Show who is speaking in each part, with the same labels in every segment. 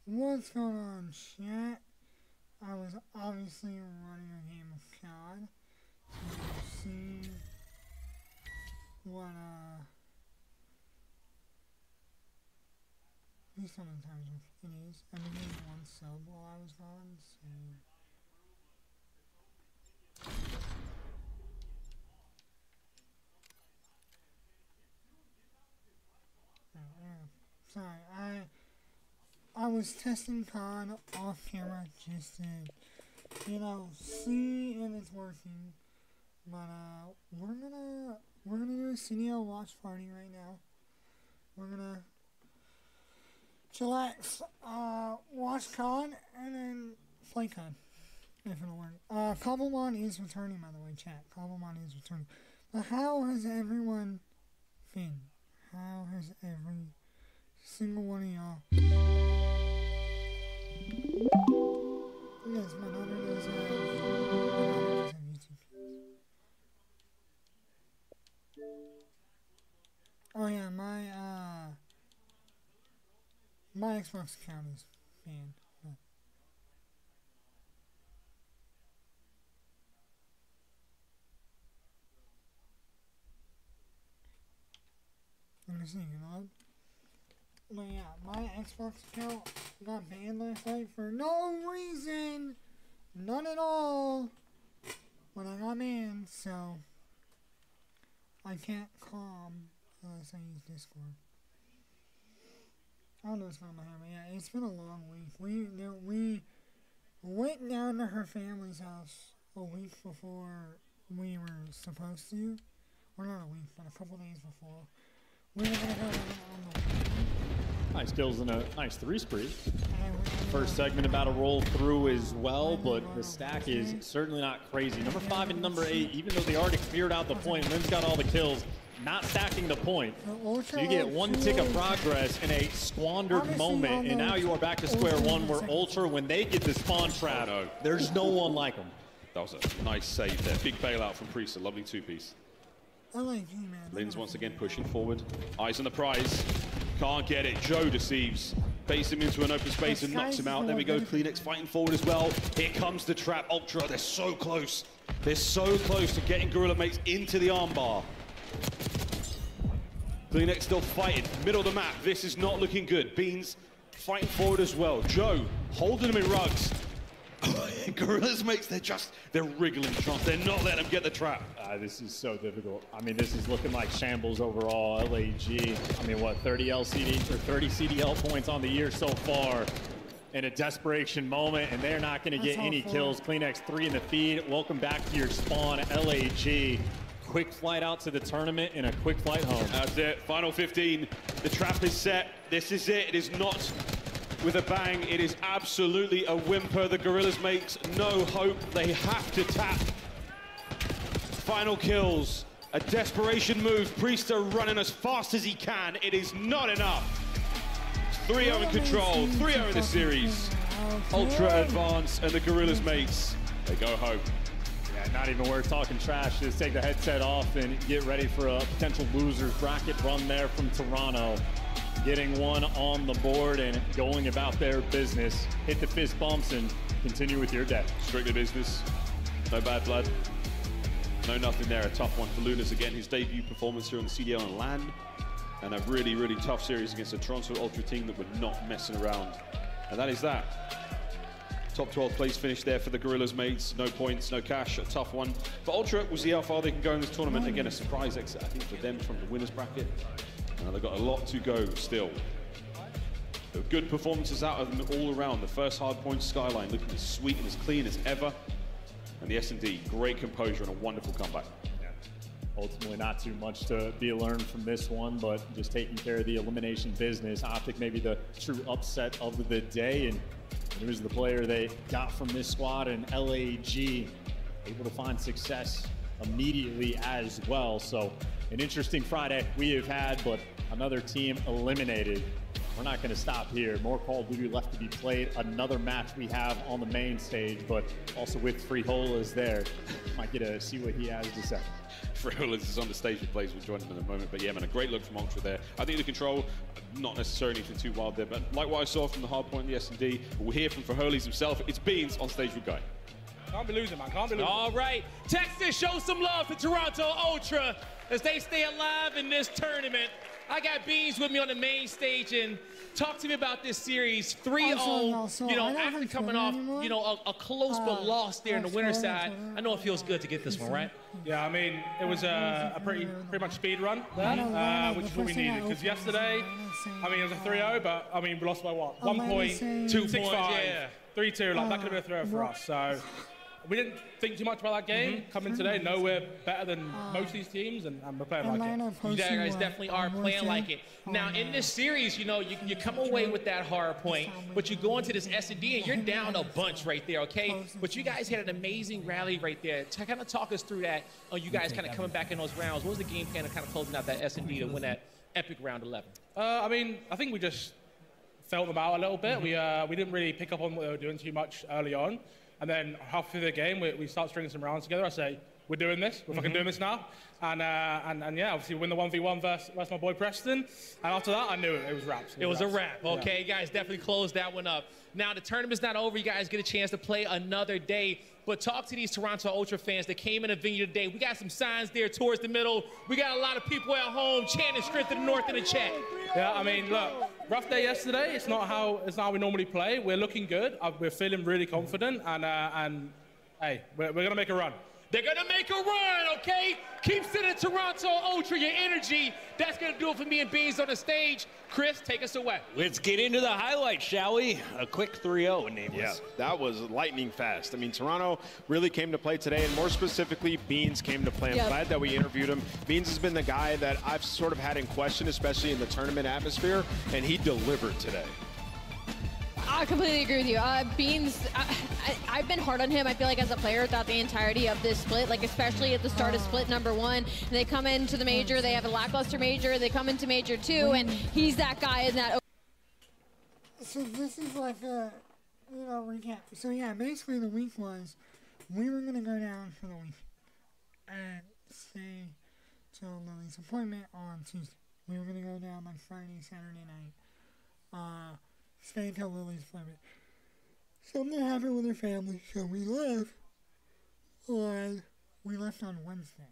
Speaker 1: What's going on, chat? I was obviously running a game of COD to see what, at least some of the times it is. I've been getting one sub while I was gone, so... Sorry, I was testing COD off camera just to, you know, see if it's working. But we're gonna do a CDL watch party right now. We're gonna chillax, watch COD, and then play COD. If it'll work. Cobblemon is returning, by the way, chat. Cobblemon is returning. But how has everyone been? How has every single one of y'all? Yes, my daughter does have YouTube. Oh yeah, my Xbox account is banned. Let me see, you know. But yeah, my Xbox account got banned last night for no reason, none at all, when I got banned, so I can't calm unless I use Discord. I don't know what's going on here, but yeah, it's been a long week. We went down to her family's house a week before we were supposed to. Well, not a week, but a couple days before. We were gonna go on the weekend.
Speaker 2: Nice kills and a nice three spree. First segment about to roll through as well, but the stack is certainly not crazy. Number 5 and number 8, even though they already cleared out the point, Lynn's got all the kills, not stacking the point. So you get one tick of progress in a squandered moment, and now you are back to square one where Ultra, when they get the spawn trap, there's no one like them.
Speaker 3: That was a nice save there. Big bailout from Priest, a lovely two-piece. Lynn's once again pushing forward. Eyes on the prize. Can't get it. Joe deceives. Baits him into an open space and knocks him out. There we go. Kleenex fighting forward as well. Here comes the trap. Ultra, they're so close. They're so close to getting Gorilla Mates into the armbar. Kleenex still fighting. Middle of the map. This is not looking good. Beans fighting forward as well. Joe holding him in rugs. Gorilla's Mates, they're wriggling, Trump. They're not letting them get the trap.
Speaker 2: This is so difficult. I mean, this is looking like shambles overall. LAG, I mean, what, 30 LCD or 30 CDL points on the year so far in a desperation moment, and they're not going to get any kills. Kleenex 3 in the feed. Welcome back to your spawn, LAG. Quick flight out to the tournament and a quick flight home.
Speaker 3: That's it. Final 15. The trap is set. This is it. It is not with a bang. It is absolutely a whimper. The Gorillas Mates no hope. They have to tap. Final kills. A desperation move. Priester running as fast as he can. It is not enough. 3-0 in control. 3-0 in the series. Ultra advance and the Gorillas Mates, they go home.
Speaker 2: Yeah, not even worth talking trash. Just take the headset off and get ready for a potential losers bracket run there from Toronto. Getting one on the board and going about their business. Hit the fist bumps and continue with your day.
Speaker 3: Strictly business. No bad blood. No nothing there. A tough one for Lunas again. His debut performance here on the CDL and LAN. And a really, really tough series against a Toronto Ultra team that were not messing around. And that is that. Top 12 place finish there for the Gorillas Mates. No points, no cash, a tough one. For Ultra, we'll see how far they can go in this tournament. Again, a surprise exit, I think, for them from the winners bracket. They've got a lot to go still. So good performances out of them all around. The first hard point Skyline looking as sweet and as clean as ever. And the S&D, great composure and a wonderful comeback.
Speaker 2: Yeah. Ultimately not too much to be learned from this one, but just taking care of the elimination business. Optic maybe the true upset of the day, and it was the player they got from this squad, and LAG able to find success immediately as well. So an interesting Friday we have had, but another team eliminated we're not going to stop here. More Call of Duty left to be played. Another match we have on the main stage, but also with Frijola is there. Might get to see what he has to say.
Speaker 3: Frijola is on the stage with Blaze. We'll join him in a moment. But yeah, man, a great look from Ultra there. I think the control, not necessarily anything too wild there, but like what I saw from the hard point in the S&D, we'll hear from Frijola himself. It's Beans on stage with Guy.
Speaker 4: Can't be losing, man. Can't be losing.
Speaker 5: All right. Texas, show some love to Toronto Ultra as they stay alive in this tournament. I got Beans with me on the main stage, and talk to me about this series. 3-0, you know, after coming off, you know, a close but loss there in the winner's side. I know it feels good to get this one, right?
Speaker 4: Yeah, I mean, it was a pretty much speed run there, which is what we needed. Because yesterday, I mean, it was a 3-0, but, I mean, we lost by what? 1 point, 2 points, yeah. 3-2, like, that could have been a throw for us. So we didn't think too much about that game. Coming today, know we're better than most of these teams, and we're playing like it.
Speaker 5: You guys definitely are playing like it. Now, in this series, you know, you come away with that hard point, but you go into this S&D and you're down a bunch right there, okay? But you guys had an amazing rally right there. Kind of talk us through that. You guys kind of coming back in those rounds. What was the game plan of kind of closing out that S&D to win that epic round 11?
Speaker 4: I mean, I think we just felt them out a little bit. We didn't really pick up on what they were doing too much early on. And then halfway through the game, we start stringing some rounds together. I say, we're doing this. We're fucking doing this now. And yeah, obviously win the 1v1 versus my boy Preston. And after that, I knew it was wraps.
Speaker 5: It was a wrap. Okay, you guys definitely closed that one up. Now, the tournament's not over. You guys get a chance to play another day. But talk to these Toronto Ultra fans that came in the venue today. We got some signs there towards the middle. We got a lot of people at home chanting Strength of the North in the chat.
Speaker 4: Yeah, I mean, look, rough day yesterday. It's not how we normally play. We're looking good. We're feeling really confident. And hey, we're going to make a run.
Speaker 5: They're going to make a run, okay? Keep sending Toronto Ultra your energy. That's going to do it for me and Beans on the stage. Chris, take us away.
Speaker 6: Let's get into the highlights, shall we? A quick 3-0 in Nameless.
Speaker 7: Yeah, that was lightning fast. I mean, Toronto really came to play today, and more specifically, Beans came to play. I'm glad that we interviewed him. Beans has been the guy that I've sort of had in question, especially in the tournament atmosphere, and he delivered today.
Speaker 8: I completely agree with you. Beans, I've been hard on him, I feel like, as a player throughout the entirety of this split, like especially at the start of split number 1. They come into the major, they have a lackluster major, they come into major 2, and he's that guy in that.
Speaker 1: So this is like a, you know, recap. So yeah, basically the week was, we were going to go down for the week and stay till Lily's appointment on Tuesday. We were going to go down like Friday, Saturday night. Stay until Lily's appointment. Something happened with her family, so we left. And we left on Wednesday.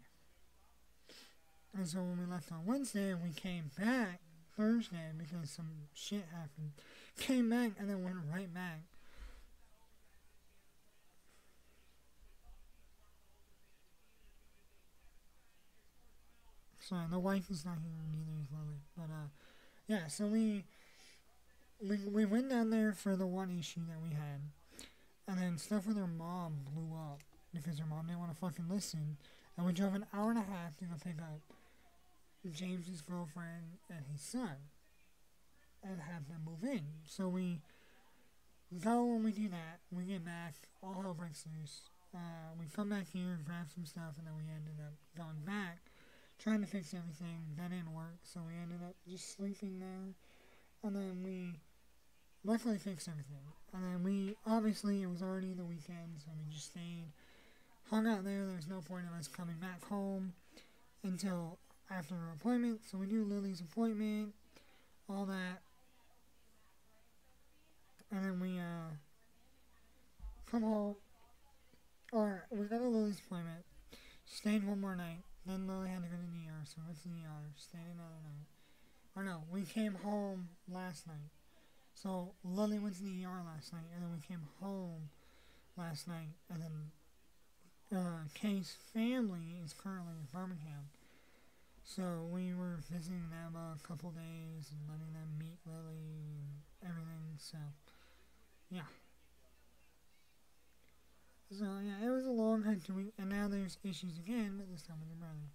Speaker 1: And so when we left on Wednesday, we came back Thursday because some shit happened. Came back and then went right back. Sorry, the wife is not here, neither is Lily. But yeah, so we went down there for the one issue that we had, and then stuff with her mom blew up because her mom didn't want to fucking listen, and we drove an hour and a half to go pick up James's girlfriend and his son and have them move in. So we go and we do that, we get back, all hell breaks loose. We come back here, grab some stuff, and then we ended up going back, trying to fix everything. That didn't work, so we ended up just sleeping there. And then we luckily fixed everything. And then obviously it was already the weekend, so we just stayed, hung out there. There was no point in us coming back home until after her appointment. So we do Lily's appointment, all that. And then we come home, or we got to Lily's appointment, stayed one more night. Then Lily had to go to the ER, so we went to the ER, stayed another night. Or no, we came home last night. So Lily went to the ER last night, and then we came home last night, and then Kay's family is currently in Birmingham. So we were visiting them a couple days and letting them meet Lily and everything, so yeah. So yeah, it was a long hectic week, and now there's issues again, but this time with her brother.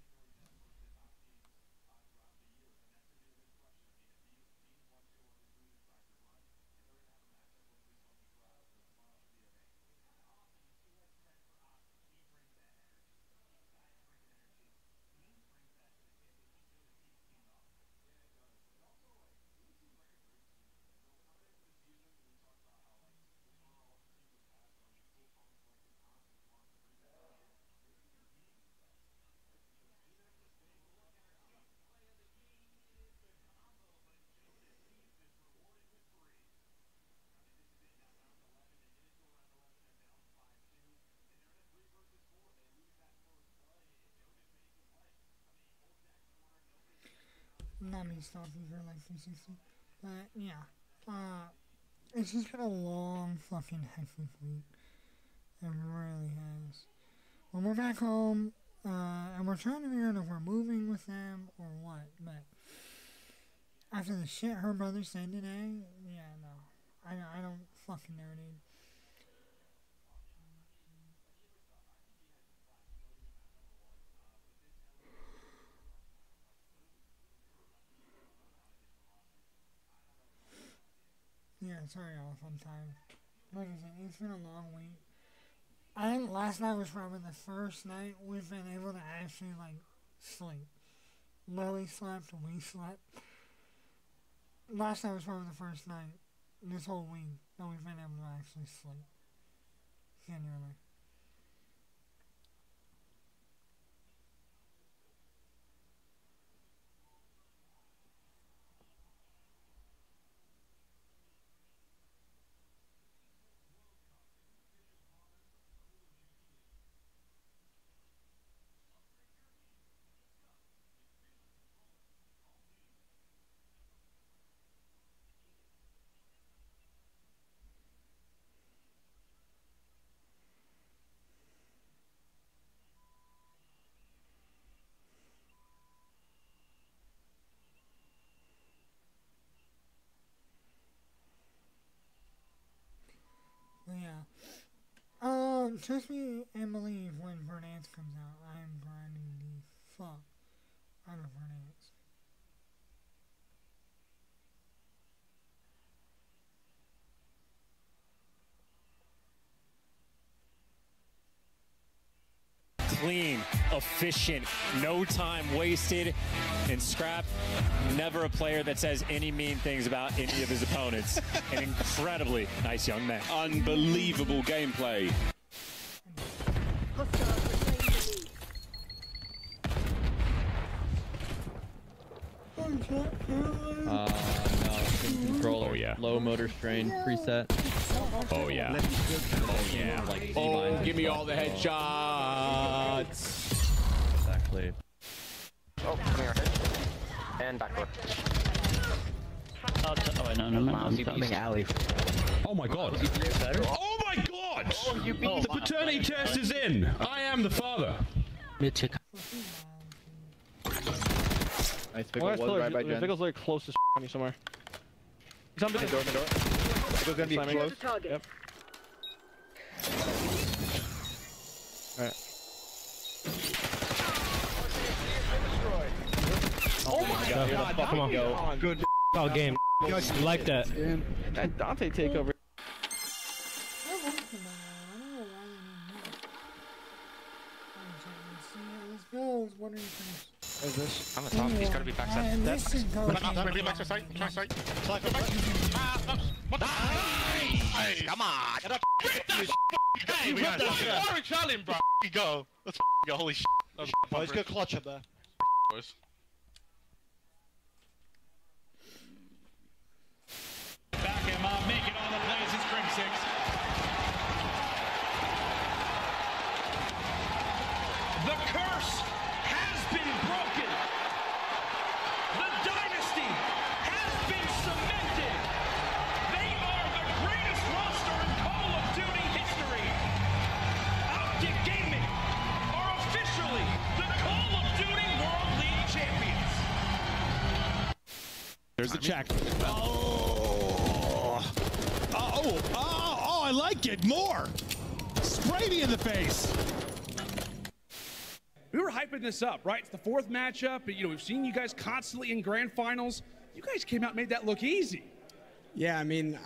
Speaker 1: not me stalking for like 360. But yeah, it's just been a long fucking hectic week. It really has. When we're back home, and we're trying to figure out if we're moving with them or what, but after the shit her brother said today, yeah, no. I don't fucking know, dude. Yeah, sorry y'all if I'm tired. Like I said, it's been a long week. I think last night was probably the first night we've been able to actually, like, sleep. Lily slept, we slept. Last night was probably the first night this whole week that we've been able to actually sleep. Genuinely. Yeah. Trust me and believe when Verdansk comes out, I am grinding the fuck out of Verdansk.
Speaker 9: Clean, efficient, no time wasted, and Scrap, never a player that says any mean things about any of his opponents. An incredibly nice young man.
Speaker 3: Unbelievable gameplay.
Speaker 10: No, controller.
Speaker 9: Oh, yeah.
Speaker 10: Low motor strain preset.
Speaker 9: Oh, yeah.
Speaker 10: Oh, yeah. Like,
Speaker 7: oh, give me all the headshots.
Speaker 10: Exactly.
Speaker 11: Oh, come here. And backward.
Speaker 12: Oh, wait, no.
Speaker 11: Something alley.
Speaker 12: Oh my god. Oh my god!
Speaker 11: Oh, you beat
Speaker 12: the paternity test is in. I am the father.
Speaker 10: Nice pickle was right by Jen.
Speaker 11: Pickle's like close as on you somewhere.
Speaker 10: He's on the door.
Speaker 11: Pickle's gonna be close.
Speaker 10: Yep. Alright.
Speaker 11: Oh my god.
Speaker 12: Come on.
Speaker 11: Good
Speaker 12: game. You like that.
Speaker 11: That Dante takeover.
Speaker 1: Is
Speaker 11: this? I'm the top. He's gotta be backside.
Speaker 1: Maybe backside.
Speaker 11: Nice! Come on! Get up! Hey, we got orange challenge, bro. Go. Let's go. Holy shit. Oh, he's got clutch up there. Boys.
Speaker 6: Back him up, make it on the plays, it's Crim 6. The curse has been broken. The dynasty has been cemented. They are the greatest roster in Call of Duty history. Optic Gaming are officially the Call of Duty World League champions.
Speaker 12: There's the check. Oh, I like it more. Spray me in the face.
Speaker 13: We were hyping this up, right? It's the fourth matchup. You know, we've seen you guys constantly in grand finals. You guys came out and made that look easy.
Speaker 14: Yeah, I mean,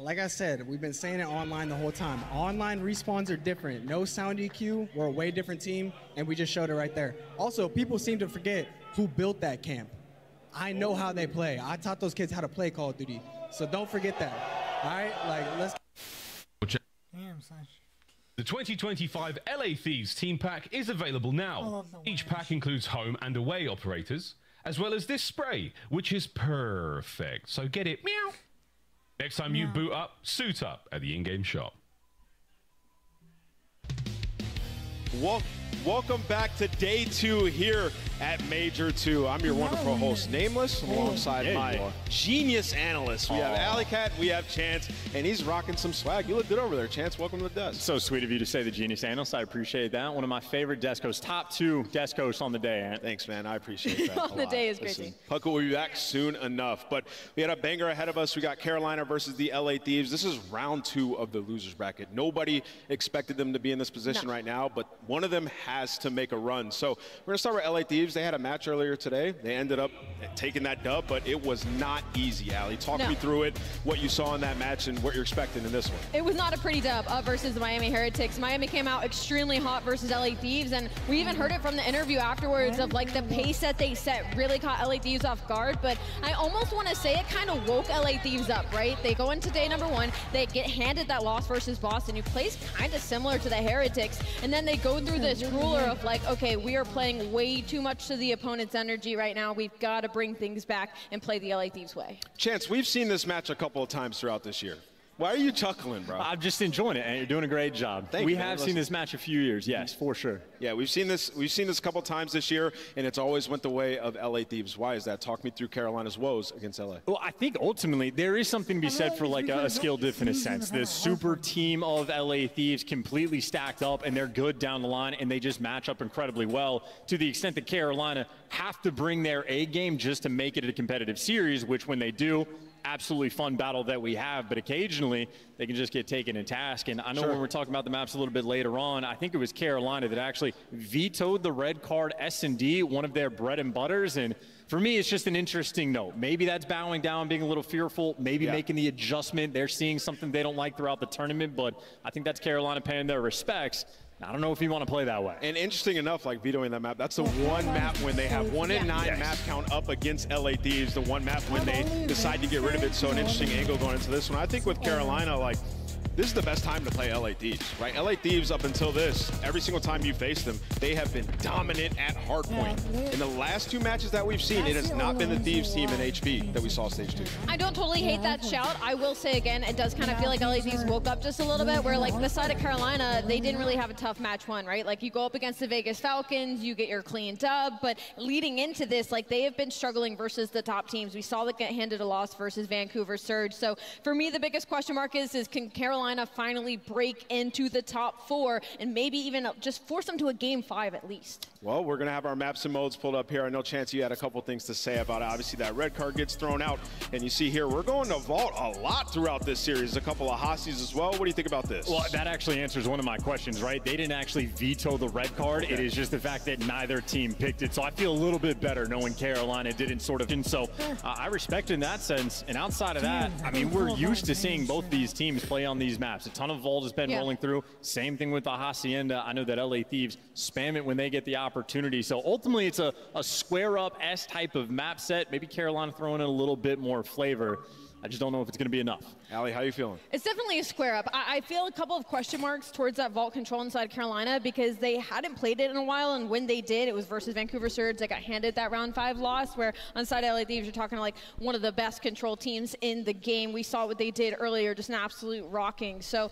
Speaker 14: like I said, we've been saying it online the whole time. Online respawns are different. No sound EQ. We're a way different team, and we just showed it right there. Also, people seem to forget who built that camp. I know how they play. I taught those kids how to play Call of Duty. So don't forget that. All right? Like, let's...
Speaker 1: Damn, Sash.
Speaker 12: The 2025 LA Thieves team pack is available now. Each pack includes home and away operators, as well as this spray, which is perfect. So get it, meow. Next time you boot up, suit up at the in-game shop.
Speaker 7: Welcome back to day 2 here at Major 2. I'm your wonderful host, Nameless, alongside my genius analyst. We have Alley Cat, we have Chance, and he's rocking some swag. You look good over there, Chance. Welcome to the desk.
Speaker 2: So sweet of you to say the genius analyst. I appreciate that. One of my favorite desk hosts, top 2 desk hosts on the day, Ant.
Speaker 7: Thanks, man. I appreciate that.
Speaker 8: On the day is crazy.
Speaker 7: Pucka will be back soon enough. But we had a banger ahead of us. We got Carolina versus the LA Thieves. This is round 2 of the losers bracket. Nobody expected them to be in this position right now, but one of them has to make a run. So we're going to start with LA Thieves. They had a match earlier today. They ended up taking that dub, but it was not easy, Allie. Talk me through it, what you saw in that match and what you're expecting in this one.
Speaker 8: It was not a pretty dub versus the Miami Heretics. Miami came out extremely hot versus LA Thieves, and we even heard it from the interview afterwards of like the pace that they set really caught LA Thieves off guard, but I almost want to say it kind of woke LA Thieves up, right? They go into day number 1, they get handed that loss versus Boston, who plays kind of similar to the Heretics, and then they go through this ruler of like, okay, we are playing way too much to the opponent's energy right now. We've got to bring things back and play the LA Thieves way.
Speaker 7: Chance, we've seen this match a couple of times throughout this year. Why are you chuckling, bro?
Speaker 2: I'm just enjoying it, and you're doing a great job.
Speaker 7: Thank
Speaker 2: we
Speaker 7: you,
Speaker 2: have seen this match a few years, yes, for sure.
Speaker 7: Yeah, we've seen this a couple times this year, and it's always went the way of LA Thieves. Why is that? Talk me through Carolina's woes against LA.
Speaker 2: Well, I think ultimately there is something to be said for like a skill diff in a sense. The super team of LA Thieves completely stacked up, and they're good down the line, and they just match up incredibly well to the extent that Carolina have to bring their A game just to make it a competitive series, which when they do, absolutely fun battle that we have, but occasionally they can just get taken in task. And I know when we're talking about the maps a little bit later on, I think it was Carolina that actually vetoed the red card S&D, one of their bread and butters. And for me, it's just an interesting note. Maybe that's bowing down, being a little fearful, maybe making the adjustment. They're seeing something they don't like throughout the tournament, but I think that's Carolina paying their respects. I don't know if you want to play that way.
Speaker 7: And interesting enough, like vetoing that map, that's the one map when they have 1 in 9 map count up against LA Thieves, the one map when they decide to get rid of it. So an interesting angle going into this one. I think with Carolina, like, this is the best time to play LA Thieves, right? LA Thieves, up until this, every single time you face them, they have been dominant at hardpoint. In the last 2 matches that we've seen, it has not been the Thieves team in HB that we saw stage 2.
Speaker 8: I don't totally hate that shout. I will say again, it does kind of feel like LA Thieves woke up just a little bit, where like the side of Carolina, they didn't really have a tough match 1, right? Like you go up against the Vegas Falcons, you get your clean dub, but leading into this, like they have been struggling versus the top teams. We saw them get handed a loss versus Vancouver Surge. So for me, the biggest question mark is can Carolina finally break into the top 4 and maybe even just force them to a game 5 at least?
Speaker 7: Well, we're going to have our maps and modes pulled up here. I know, Chance, you had a couple things to say about it. Obviously, that red card gets thrown out, and you see here, we're going to vault a lot throughout this series. A couple of Hassies as well. What do you think about this?
Speaker 2: Well, that actually answers one of my questions, right? They didn't actually veto the red card. It is just the fact that neither team picked it. So I feel a little bit better knowing Carolina didn't sort of. And so I respect in that sense. And outside of that, I mean, we're used to seeing both these teams play on these maps. A ton of vault has been rolling through. Same thing with the Hacienda. I know that LA Thieves spam it when they get the opportunity. So ultimately, it's a square-up-S type of map set. Maybe Carolina throwing in a little bit more flavor. I just don't know if it's going to be enough.
Speaker 7: Allie, how you feeling?
Speaker 8: It's definitely a square up. I feel a couple of question marks towards that vault control inside Carolina because they hadn't played it in a while, and when they did, it was versus Vancouver Surge. They got handed that round 5 loss, where on side LA Thieves, you're talking like one of the best control teams in the game. We saw what they did earlier, just an absolute rocking. So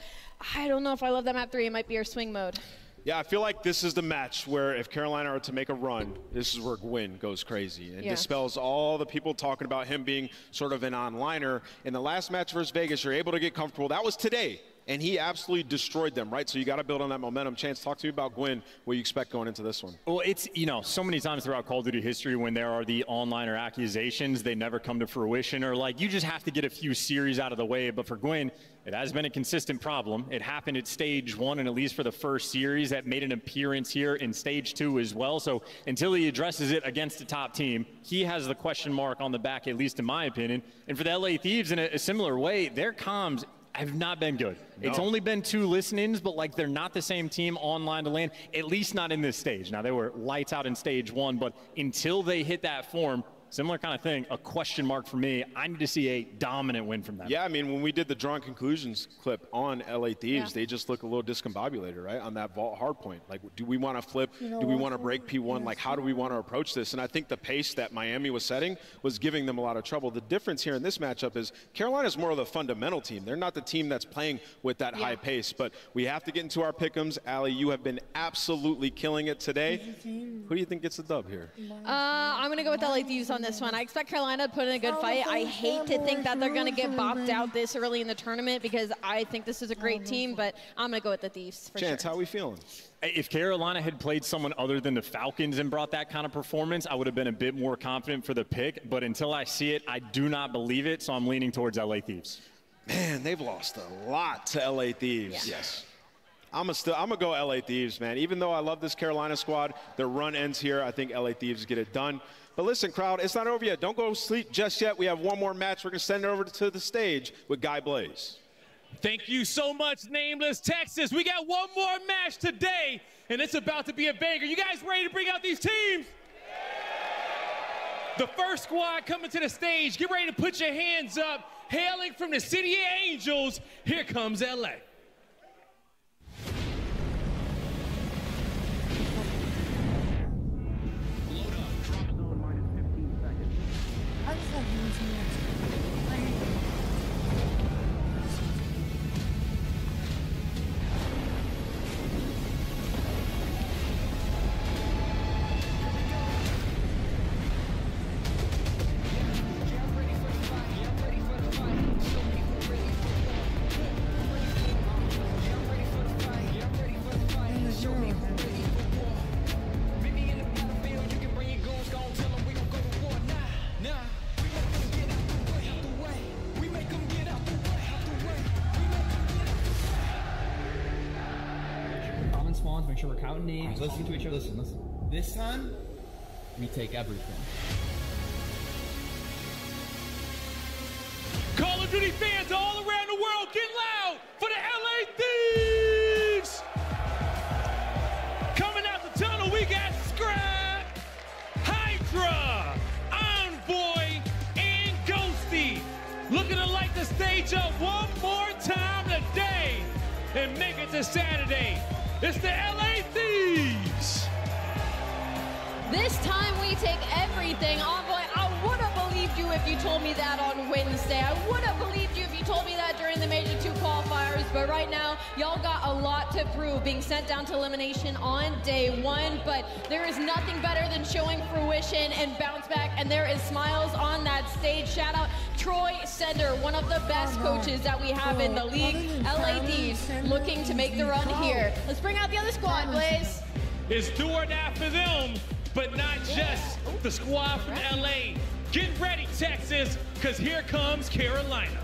Speaker 8: I don't know if I love that map 3. It might be our swing mode.
Speaker 7: Yeah, I feel like this is the match where if Carolina are to make a run, this is where Gwyn goes crazy and dispels all the people talking about him being sort of an onliner. In the last match versus Vegas, you're able to get comfortable. That was today, and he absolutely destroyed them, right? So you got to build on that momentum. Chance, talk to me about Gwyn, what you expect going into this one.
Speaker 2: Well, it's, you know, so many times throughout Call of Duty history when there are the onliner accusations, they never come to fruition, or like you just have to get a few series out of the way. But for Gwyn, it has been a consistent problem. It happened at stage 1, and at least for the first series, that made an appearance here in stage 2 as well. So until he addresses it against the top team, he has the question mark on the back, at least in my opinion. And for the LA Thieves, in a similar way, their comms have not been good. No. It's only been 2 listen-ins, but like they're not the same team online to land, at least not in this stage. Now, they were lights out in stage 1, but until they hit that form,
Speaker 9: Similar kind of thing, a question mark for me. I need to see a dominant win from them.
Speaker 7: Yeah, I mean, when we did the drawn conclusions clip on LA Thieves, they just look a little discombobulated, right, on that vault hard point. Like, do we want to flip? Do we want to break P1? Like, how do we want to approach this? And I think the pace that Miami was setting was giving them a lot of trouble. The difference here in this matchup is Carolina's more of the fundamental team. They're not the team that's playing with that high pace. But we have to get into our pick'ems. Allie, you have been absolutely killing it today. Who do you think gets the dub here?
Speaker 8: I'm going to go with LA Thieves on this one. I expect Carolina to put in a good fight. I hate to think that they're going to get bopped out this early in the tournament because I think this is a great team, but I'm going to go with the Thieves for
Speaker 7: Chance, how are we feeling?
Speaker 9: If Carolina had played someone other than the Falcons and brought that kind of performance, I would have been a bit more confident for the pick. But until I see it, I do not believe it, so I'm leaning towards LA Thieves.
Speaker 7: Man, they've lost a lot to LA Thieves.
Speaker 8: Yeah.
Speaker 7: Yes. I'm gonna go LA Thieves, man. Even though I love this Carolina squad, their run ends here. I think LA Thieves get it done. But listen, crowd, it's not over yet. Don't go sleep just yet. We have one more match. We're gonna send it over to the stage with Guy Blaze.
Speaker 5: Thank you so much, Nameless Texas. We got one more match today, and it's about to be a banger. You guys ready to bring out these teams? The first squad coming to the stage. Get ready to put your hands up. Hailing from the City of Angels, here comes LA.
Speaker 15: Make sure we're counting names, listening to each other. Listen. This time, we take everything.
Speaker 5: Call of Duty fans all around the world, get loud for the LA Thieves! Coming out the tunnel, we got Scrap, Hydra, Envoy, and Ghosty. Looking to light the stage up one more time today and make it to Saturday. It's the LA Thieves.
Speaker 8: This time we take everything. Envoy, I would have believed you if you told me that on Wednesday. I would have believed you if you told me that during the Major 2 qualifiers. But right now, y'all got a lot to prove, being sent down to elimination on day 1. But there is nothing better than showing fruition and bounce back. And there is smiles on that stage. Shout out Troy Sender, one of the best coaches that we have in the league. LA Thieves looking to make the run here. Let's bring out the other squad, Blaze.
Speaker 5: It's do or die for them, but not just the squad from LA. Get ready, Texas, because here comes Carolina.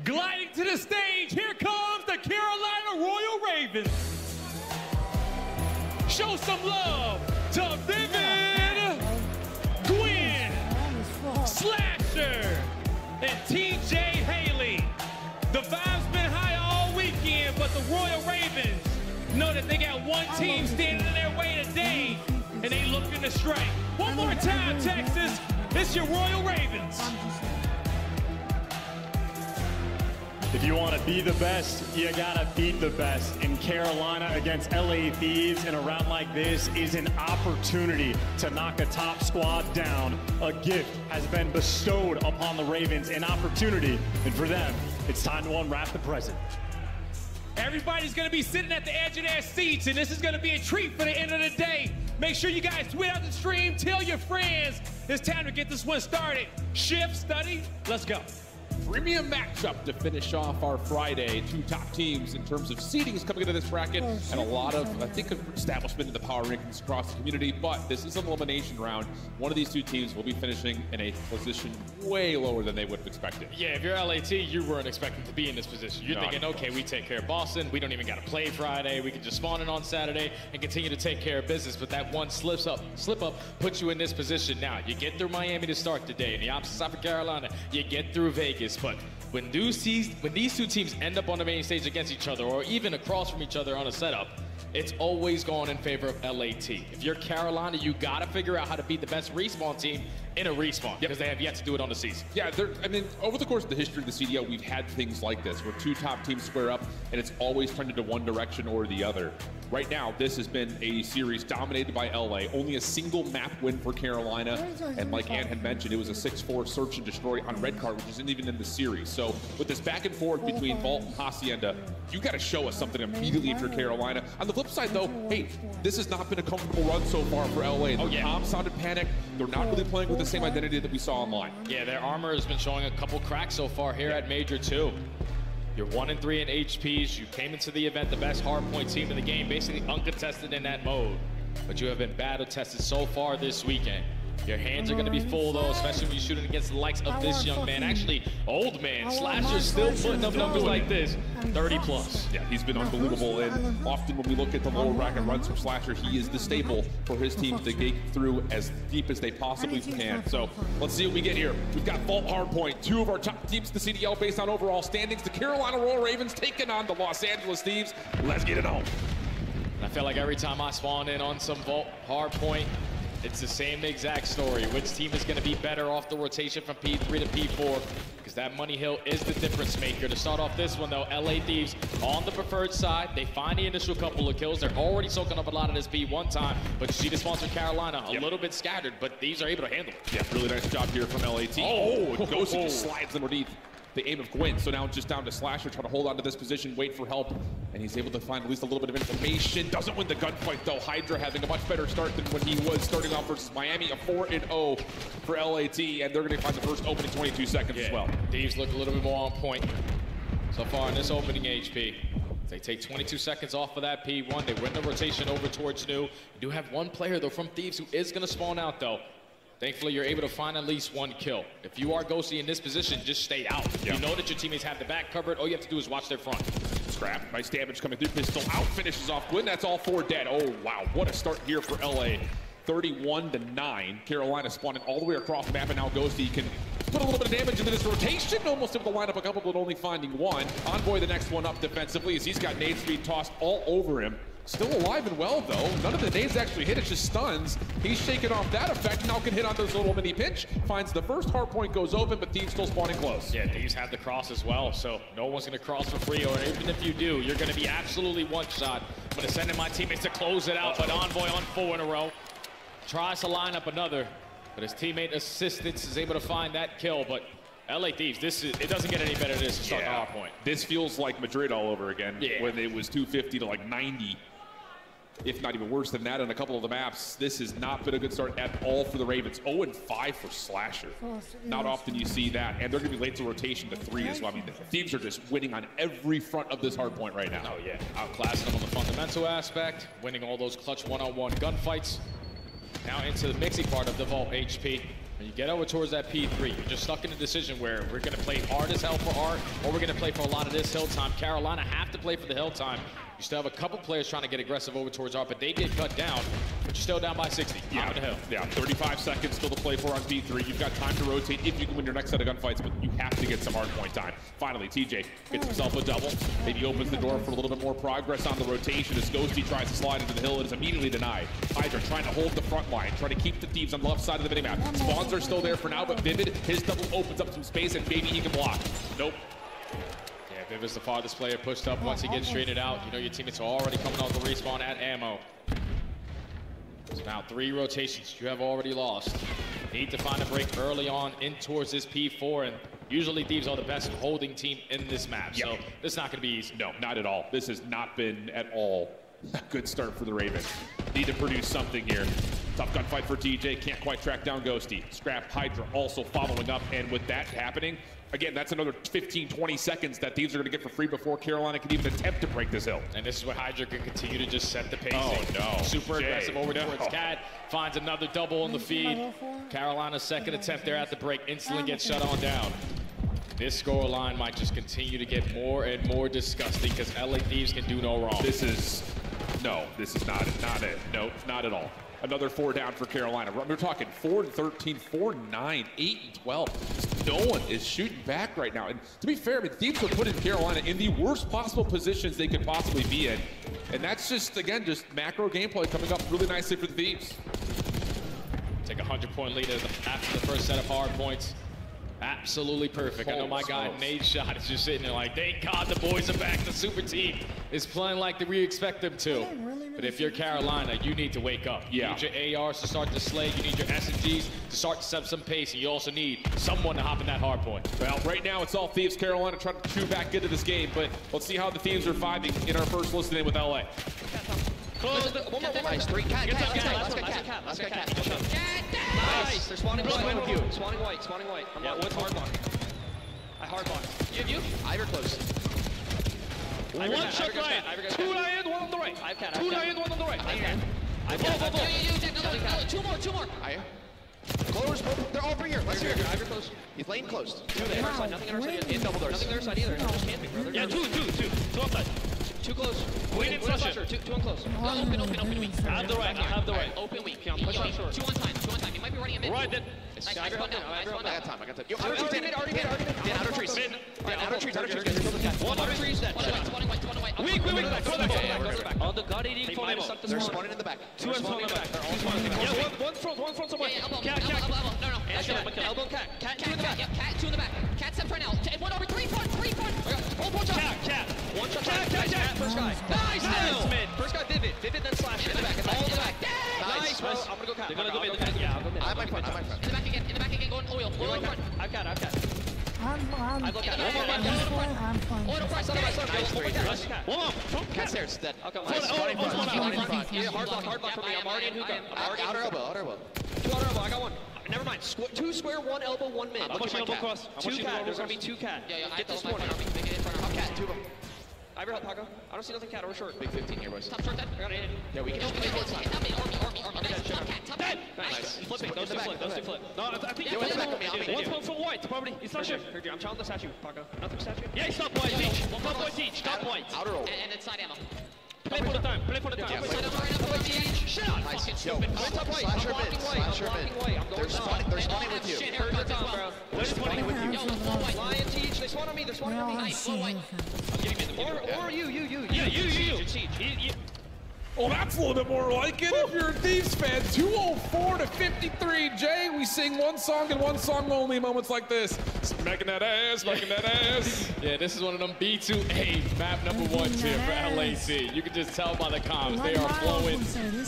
Speaker 5: Gliding to the stage, here comes the Carolina Royal Ravens. Show some love to Vivid, Gwen, Slasher, and TJ Haley. The vibe's been high all weekend, but the Royal Ravens know that they got one team standing in their way today, and they looking to strike. One more time, Texas, it's your Royal Ravens.
Speaker 9: If you want to be the best, you gotta beat the best. And Carolina against LA Thieves in a round like this is an opportunity to knock a top squad down. A gift has been bestowed upon the Ravens, an opportunity, and for them, It's time to unwrap the present.
Speaker 5: Everybody's gonna be sitting at the edge of their seats, and this is gonna be a treat for the end of the day. Make sure you guys tweet out the stream, tell your friends. It's time to get this one started. Shift, study, let's go.
Speaker 16: Premium matchup to finish off our Friday. Two top teams in terms of seedings coming into this bracket, and a lot of, I think, establishment in the power rankings across the community, but this is an elimination round. One of these two teams will be finishing in a position way lower than they would have expected.
Speaker 17: Yeah, if you're LAT, you weren't expecting to be in this position. You're thinking, okay, we take care of Boston. We don't even got to play Friday. We can just spawn in on Saturday and continue to take care of business. But that one slip up puts you in this position. Now, you get through Miami to start the day, and the opposite side for Carolina, you get through Vegas. But when these two teams end up on the main stage against each other, or even across from each other on a setup, it's always going in favor of LAT. If you're Carolina, you got to figure out how to beat the best respawn team in a respawn, because they have yet to do it on the season.
Speaker 16: Yeah, I mean, over the course of the history of the CDL, we've had things like this, where two top teams square up, and it's always trended to one direction or the other. Right now, this has been a series dominated by LA. Only a single map win for Carolina, and like Ann had mentioned, it was a 6-4 search and destroy on red card, which isn't even in the series. So with this back and forth between Vault and Hacienda, you got to show us something immediately if you're Carolina. On the flip side, though, hey, this has not been a comfortable run so far for LA. The comms sounded panicked. They're not really playing with the same identity that we saw online.
Speaker 17: Yeah, their armor has been showing a couple cracks so far here at Major 2. You're 1-3 in HPs. You came into the event the best hardpoint team in the game, basically uncontested in that mode. But you have been battle tested so far this weekend. Your hands are going to be full, though, especially when you're shooting against the likes of this young man. Actually, old man. Slasher's still putting up numbers like this. 30+.
Speaker 16: Yeah, he's been unbelievable. And often when we look at the lower bracket runs from Slasher, he is the staple for his team to get through as deep as they possibly can. So let's see what we get here. We've got Vault Hardpoint, two of our top teams in the CDL based on overall standings. The Carolina Royal Ravens taking on the Los Angeles Thieves. Let's get it on.
Speaker 17: I feel like every time I spawn in on some Vault Hardpoint, it's the same exact story. Which team is going to be better off the rotation from P3 to P4? Because that money hill is the difference maker. To start off this one, though, LA Thieves on the preferred side. They find the initial couple of kills. They're already soaking up a lot of this P1 time. But you see the sponsor Carolina a little bit scattered, but Thieves are able to handle it.
Speaker 16: Yeah, really nice job here from LAT. Oh, Ghosty just slides underneath the aim of Gwyn. So now just down to Slasher, trying to hold on to this position, wait for help. And he's able to find at least a little bit of information. Doesn't win the gunfight, though. Hydra having a much better start than when he was starting off versus Miami. A 4-0 for LAT, and they're going to find the first opening 22 seconds as well.
Speaker 17: Thieves look a little bit more on point so far in this opening HP. They take 22 seconds off of that P1. They win the rotation over towards New. You do have one player, though, from Thieves who is going to spawn out, though. Thankfully, you're able to find at least one kill. If you are Ghosty in this position, just stay out. You know that your teammates have the back covered. All you have to do is watch their front.
Speaker 16: Scrap. Nice damage coming through. Pistol out. Finishes off Gwyn. That's all 4 dead. Oh, wow. What a start here for LA. 31-9. Carolina spawning all the way across the map, and now Ghosty can put a little bit of damage into this rotation. Almost able to line up a couple, but only finding one. Envoy the next one up defensively as he's got nade speed tossed all over him. Still alive and well, though. None of the nades actually hit. It's just stuns. He's shaking off that effect. Now can hit on this little mini pinch. Finds the first hard point, goes open, but Thieves still spawning close.
Speaker 17: Yeah, Thieves have the cross as well, so no one's going to cross for free, or even if you do, you're going to be absolutely one shot. I'm going to send in my teammates to close it out, but Envoy on 4 in a row. Tries to line up another, but his teammate assistance is able to find that kill, but LA Thieves, it doesn't get any better than this to start the hard point.
Speaker 16: This feels like Madrid all over again, when it was 250 to like 90. If not even worse than that on a couple of the maps. This has not been a good start at all for the Ravens. 0-5 for Slasher. Not often you see that. And they're going to be late to rotation to 3 as well. I mean, the Thieves are just winning on every front of this hard point right now.
Speaker 17: Oh, yeah. Outclassing them on the fundamental aspect. Winning all those clutch one-on-one gunfights. Now into the mixing part of the Vault HP. When you get over towards that P3, you're just stuck in a decision where we're going to play hard as hell for art, or we're going to play for a lot of this hill time. Carolina have to play for the hill time. You still have a couple players trying to get aggressive over towards art, but they get cut down. But you're still down by 60.
Speaker 16: Yeah,
Speaker 17: the hill.
Speaker 16: Yeah, 35 seconds still to play for on P3. You've got time to rotate if you can win your next set of gunfights, but you have to get some hard point time. Finally, TJ gets himself a double. Maybe opens the door for a little bit more progress on the rotation as Ghosty tries to slide into the hill. It is immediately denied. Hydra trying to hold the front line, trying to keep the Thieves on the left side of the minimap. Spawns are still there for now, but Vivid, his double opens up some space, and maybe he can block. Nope.
Speaker 17: Yeah, Vivid's the farthest player pushed up. Once he gets straightened out, you know your teammates are already coming out the respawn at ammo. So now 3 rotations you have already lost. Need to find a break early on in towards this P4, and
Speaker 5: Usually Thieves are the best holding team in this map, so this is not going to be easy.
Speaker 16: No, not at all. This has not been at all a good start for the Ravens. Need to produce something here. Tough gunfight for TJ, can't quite track down Ghosty. Scrap Hydra also following up, and with that happening, again, that's another 15, 20 seconds that Thieves are going to get for free before Carolina can even attempt to break this hill.
Speaker 5: And this is where Hydra can continue to just set the pacing.
Speaker 16: Oh, no.
Speaker 5: Super aggressive over towards Cat. Finds another double on the feed. Carolina's second attempt there at the break instantly gets shut on down. This score line might just continue to get more and more disgusting because LA Thieves can do no wrong.
Speaker 16: This is not it. No, not at all. Another 4 down for Carolina. We're talking 4-13, 4-9, 8-12. No one is shooting back right now. And to be fair, I mean, Thieves were putting Carolina in the worst possible positions they could possibly be in. And that's just, again, just macro gameplay coming up really nicely for the Thieves.
Speaker 5: Take a 100-point lead after the first set of hard points. Absolutely perfect. I know my guy Nate Shot is just sitting there like, thank God the boys are back. The super team is playing like we expect them to. But if you're Carolina, you need to wake up. You need your ARs to start to slay. You need your SMGs to start to set some pace. And you also need someone to hop in that hard point.
Speaker 16: Well, right now it's all Thieves. Carolina trying to chew back into this game. But let's see how the Thieves are vibing in our first listening with LA.
Speaker 18: Close. One more. Nice. 3. Cat. Let's go, Cat. Nice. They're spawning white with you. Spawning white. Yeah, what's hard block? I hard block. You? Ivor close.
Speaker 11: One shot right. 2 iron, 1 on the right. 2 iron, 1 on the right.
Speaker 18: Go. 2 more. Iron. Close. They're all over here. Let's hear it. Ivor close. He's lane closed. 2 there. Nothing on our side. In double doors. Nothing on our side either. Just camping, brother.
Speaker 11: Yeah, 2 outside.
Speaker 18: 2 close.
Speaker 11: Wait in flusher.
Speaker 18: 2 on close. Open weak.
Speaker 11: I have the right.
Speaker 18: Open weak. Push on short. 2 on time. You might be running a mid.
Speaker 11: Right then.
Speaker 18: Nice one down. I got time. Yo, outer mid. Yeah, outer trees. Outer trees. One outer trees. Spawning white.
Speaker 11: Weak. Go back.
Speaker 18: On the god 80 for they're spawning in the back.
Speaker 11: 2 and 1 in the back. Yeah, one front somewhere.
Speaker 18: Cat. No. Elbow cat. Cat 2 in the back. Cat 2 in the back. Cat steps right now. 1 over 3 front. One shot.
Speaker 11: Cat.
Speaker 18: One shot. Cat. First guy. Nice. Mid. First guy Vivid then slash. In the back. All in the back. Nice, bro. I'm gonna go cat.
Speaker 11: They're gonna go mid. Yeah, I'll go mid.
Speaker 18: I'm my front. In the back again. Going oil. Oil in front. I've cat. I've looked at it. Oil price on the right.
Speaker 11: One more.
Speaker 18: Cat stairs. Dead. I'll come. Spawning front. Yeah, hard block for me. I'm already in hookah. Outer elbow. 2 outer elbow. I got 1. Never mind. 2 square, 1 elbow, 1 mid.
Speaker 11: I'm pushing elbow cross.
Speaker 18: 2 cat. There's gonna be 2 cat. Yeah. Get this one. Cat. 2 of them. I've help Paco. I don't see nothing cat or short. Big 15 here, boys. Top short dead. I got 8. Yeah, we can.
Speaker 11: Dead.
Speaker 18: Nice.
Speaker 11: Flipping. Those two flip. No, I think one's from white. Probably. He's not sure.
Speaker 18: I'm challenging the statue, Paco. Nothing statue.
Speaker 11: Yeah, he's not white. Not white each. Not white.
Speaker 18: Outer roll.
Speaker 19: And then side ammo.
Speaker 11: Play for the time.
Speaker 18: Shut up. Nice. Yo, slasher mid. They're spawning with you. They're spawning with you. Lion teach. They spawn on me. Nice.
Speaker 11: I'm getting in the middle.
Speaker 18: Or you.
Speaker 11: Yeah, you.
Speaker 16: Oh, that's a little bit more like it if you're a Thieves fan. 204-53. Jay, we sing one song and one song only moments like this. Smacking that ass.
Speaker 5: Yeah, this is one of them B2A map number 1s here for LAC. You can just tell by the comms. They are flowing.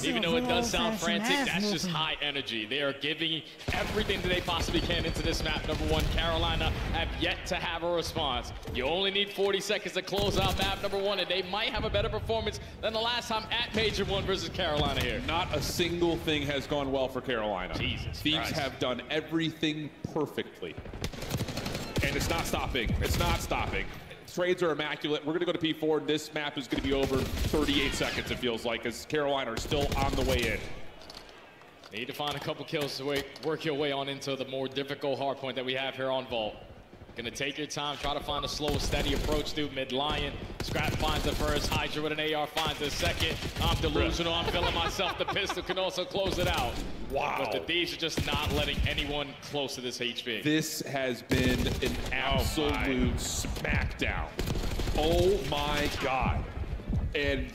Speaker 5: Even though it does sound frantic, that's just high energy. They are giving everything that they possibly can into this map number 1. Carolina have yet to have a response. You only need 40 seconds to close out map number 1, and they might have a better performance than the last time at Major 1 versus Carolina here.
Speaker 16: Not a single thing has gone well for Carolina.
Speaker 5: Jesus
Speaker 16: Thieves
Speaker 5: Christ.
Speaker 16: have done everything perfectly. And it's not stopping. Trades are immaculate. We're going to go to P4. This map is going to be over 38 seconds, it feels like, as Carolina are still on the way in.
Speaker 5: Need to find a couple kills to work your way on into the more difficult hard point that we have here on Vault. Gonna take your time, try to find a slow, steady approach through mid-Lion. Scrap finds the first, Hydra with an AR finds the second. I'm delusional, I'm feeling myself. The pistol can also close it out.
Speaker 16: Wow.
Speaker 5: But the Thieves are just not letting anyone close to this HP.
Speaker 16: This has been an absolute smackdown. Oh my God. And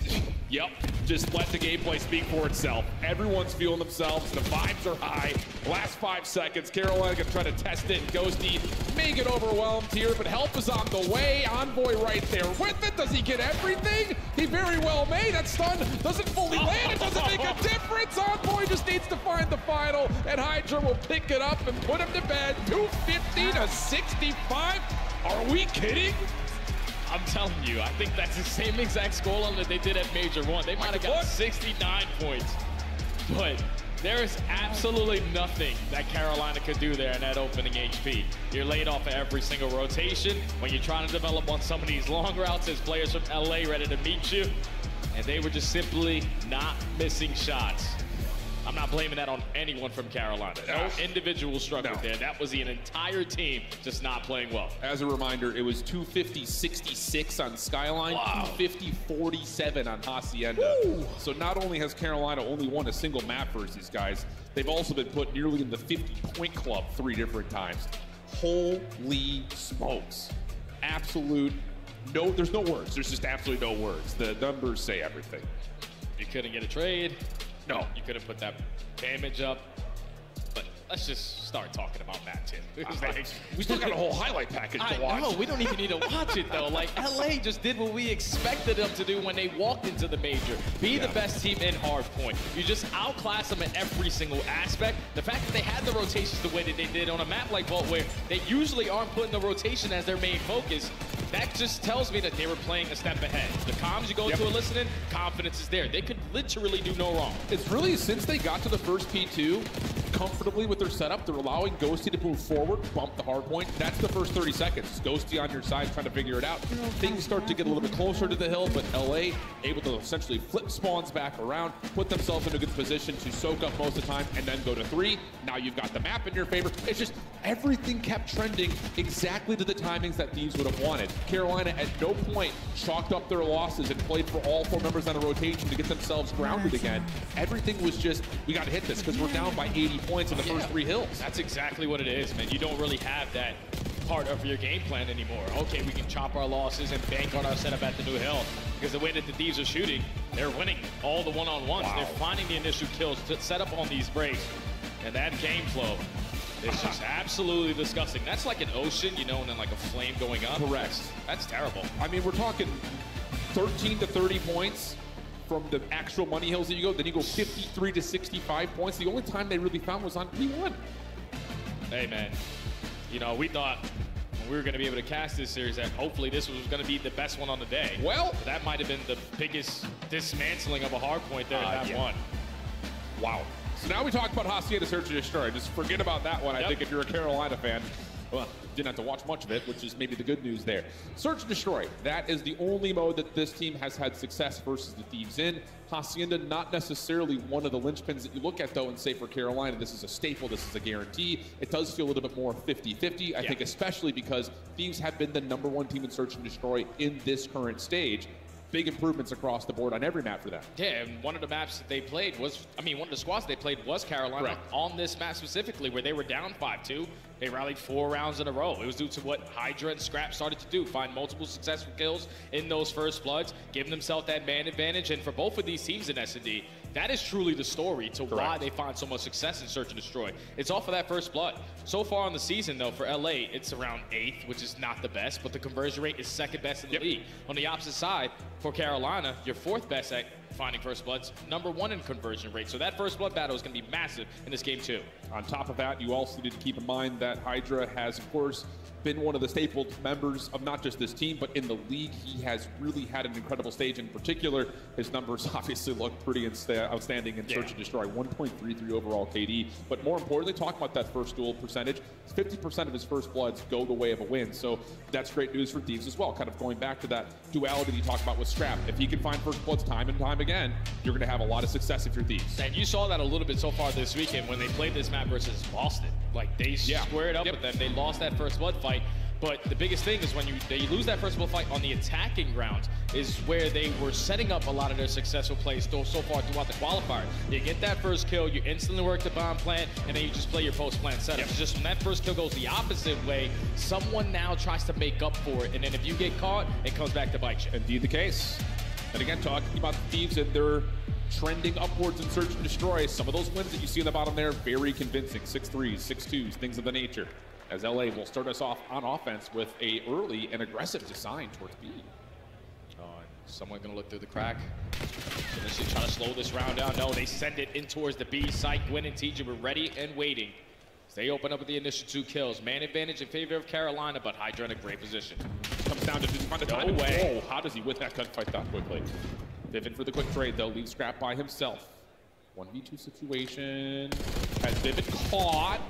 Speaker 16: Yep, just let the gameplay speak for itself. Everyone's feeling themselves, the vibes are high. Last 5 seconds, Carolina gonna try to test it. Ghosty may get overwhelmed here, but help is on the way. Envoy right there with it. Does he get everything? He very well may. That stun doesn't fully land. It doesn't make a difference. Envoy just needs to find the final, and Hydra will pick it up and put him to bed. 250 to 65. Are we kidding?
Speaker 17: I'm telling you, I think that's the same exact scoreline that they did at Major 1. They might have got 69 points. But there's absolutely nothing that Carolina could do there in that opening HP. You're laid off of every single rotation. When you're trying to develop on some of these long routes, there's players from LA ready to meet you. And they were just simply not missing shots. I'm not blaming that on anyone from Carolina. No individual struggle there. That was the entire team just not playing well.
Speaker 16: As a reminder, it was 250-66 on Skyline, 250-47 on Hacienda. Woo. So not only has Carolina only won a single map versus these guys, they've also been put nearly in the 50-point club 3 different times. Holy smokes. Absolute, no, there's no words. There's just absolutely no words. The numbers say everything.
Speaker 17: You couldn't get a trade.
Speaker 16: No.
Speaker 17: You could have put that damage up. But let's just start talking about Map 10.
Speaker 16: We still got a whole highlight package to watch.
Speaker 17: No, we don't even need to watch it, though. Like, LA just did what we expected them to do when they walked into the major. Be the best team in hardpoint. You just outclass them in every single aspect. The fact that they had the rotations the way that they did on a map like Vault, where they usually aren't putting the rotation as their main focus, that just tells me that they were playing a step ahead. The comms you go to a listening, confidence is there. They could literally do no wrong.
Speaker 16: It's really, since they got to the first P2, comfortably with their setup, they're allowing Ghosty to move forward, bump the hard point. That's the first 30 seconds. Ghosty on your side trying to figure it out. Things start to get a little bit closer to the hill, but LA able to essentially flip spawns back around, put themselves in a good position to soak up most of the time, and then go to 3. Now you've got the map in your favor. It's just everything kept trending exactly to the timings that Thieves would have wanted. Carolina at no point chalked up their losses and played for all 4 members on a rotation to get themselves grounded again. Everything was just, we got to hit this because we're down by 80 points in the first 3 hills.
Speaker 17: That's exactly what it is, man. You don't really have that part of your game plan anymore. Okay, we can chop our losses and bank on our setup at the new hill, because the way that the Thieves are shooting, they're winning all the one-on-ones. They're finding the initial kills to set up on these breaks, and that game flow is just absolutely disgusting. That's like an ocean, you know, and then like a flame going up.
Speaker 16: Correct.
Speaker 17: That's terrible.
Speaker 16: I mean, we're talking 13 to 30 points from the actual money hills that you go. Then you go 53 to 65 points. The only time they really found was on P1.
Speaker 17: Hey, man, you know, we thought when we were going to be able to cast this series that hopefully this was going to be the best one on the day.
Speaker 16: Well,
Speaker 17: that might have been the biggest dismantling of a hard point there at that one.
Speaker 16: Wow. So now we talk about Hacienda Search and Destroy. Just forget about that one, I think, if you're a Carolina fan. Well, didn't have to watch much of it, which is maybe the good news there. Search and Destroy. That is the only mode that this team has had success versus the Thieves in. Hacienda, not necessarily one of the linchpins that you look at, though, and say for Carolina, this is a staple, this is a guarantee. It does feel a little bit more 50-50, I think, especially because Thieves have been the #1 team in Search and Destroy in this current stage. Big improvements across the board on every map for them.
Speaker 17: Yeah, and one of the maps that they played was, I mean, one of the squads they played was Carolina on this map specifically, where they were down 5-2. They rallied 4 rounds in a row. It was due to what Hydra and Scrap started to do, find multiple successful kills in those first bloods, giving themselves that man advantage. And for both of these teams in S&D, that is truly the story to why they find so much success in Search and Destroy. It's off of that first blood. So far in the season, though, for LA, it's around 8th, which is not the best, but the conversion rate is 2nd best in the league. On the opposite side, for Carolina, you're 4th best at finding first bloods, #1 in conversion rate. So that first blood battle is going to be massive in this game too.
Speaker 16: On top of that, you also need to keep in mind that Hydra has, of course, been one of the staple members of not just this team, but in the league. He has really had an incredible stage. In particular, his numbers obviously look pretty outstanding in Search and Destroy. 1.33 overall KD. But more importantly, talking about that first duel percentage, 50% of his first bloods go the way of a win. So that's great news for Thieves as well. Kind of going back to that duality you talked about with Scrap. If he can find first bloods time and time again, you're going to have a lot of success if you're Thieves.
Speaker 17: And you saw that a little bit so far this weekend when they played this map versus Boston. Like, they squared up with them. They lost that first blood fight. But the biggest thing is when they lose that first blood fight on the attacking grounds is where they were setting up a lot of their successful plays so far throughout the qualifier. You get that first kill, you instantly work the bomb plant, and then you just play your post-plant setup. It's just when that first kill goes the opposite way, someone now tries to make up for it, and then if you get caught, it comes back to bite you.
Speaker 16: Indeed the case. And again, talking about the Thieves and their trending upwards in Search and Destroy, some of those wins that you see in the bottom there, very convincing. 6-3s, 6-2s, things of the nature. As LA will start us off on offense with a early and aggressive design towards B.
Speaker 5: Oh, and someone gonna look through the crack. Initially trying to slow this round down. No, they send it in towards the B site. Gwen and TJ were ready and waiting. They open up with the initial 2 kills. Man advantage in favor of Carolina, but Hydra in a great position.
Speaker 16: Comes down to find a time.
Speaker 5: No way.
Speaker 16: Whoa, how does he win that gunfight that quickly? Vivin for the quick trade, though. Leaves Scrap by himself. 1v2 situation. Has Vivin caught.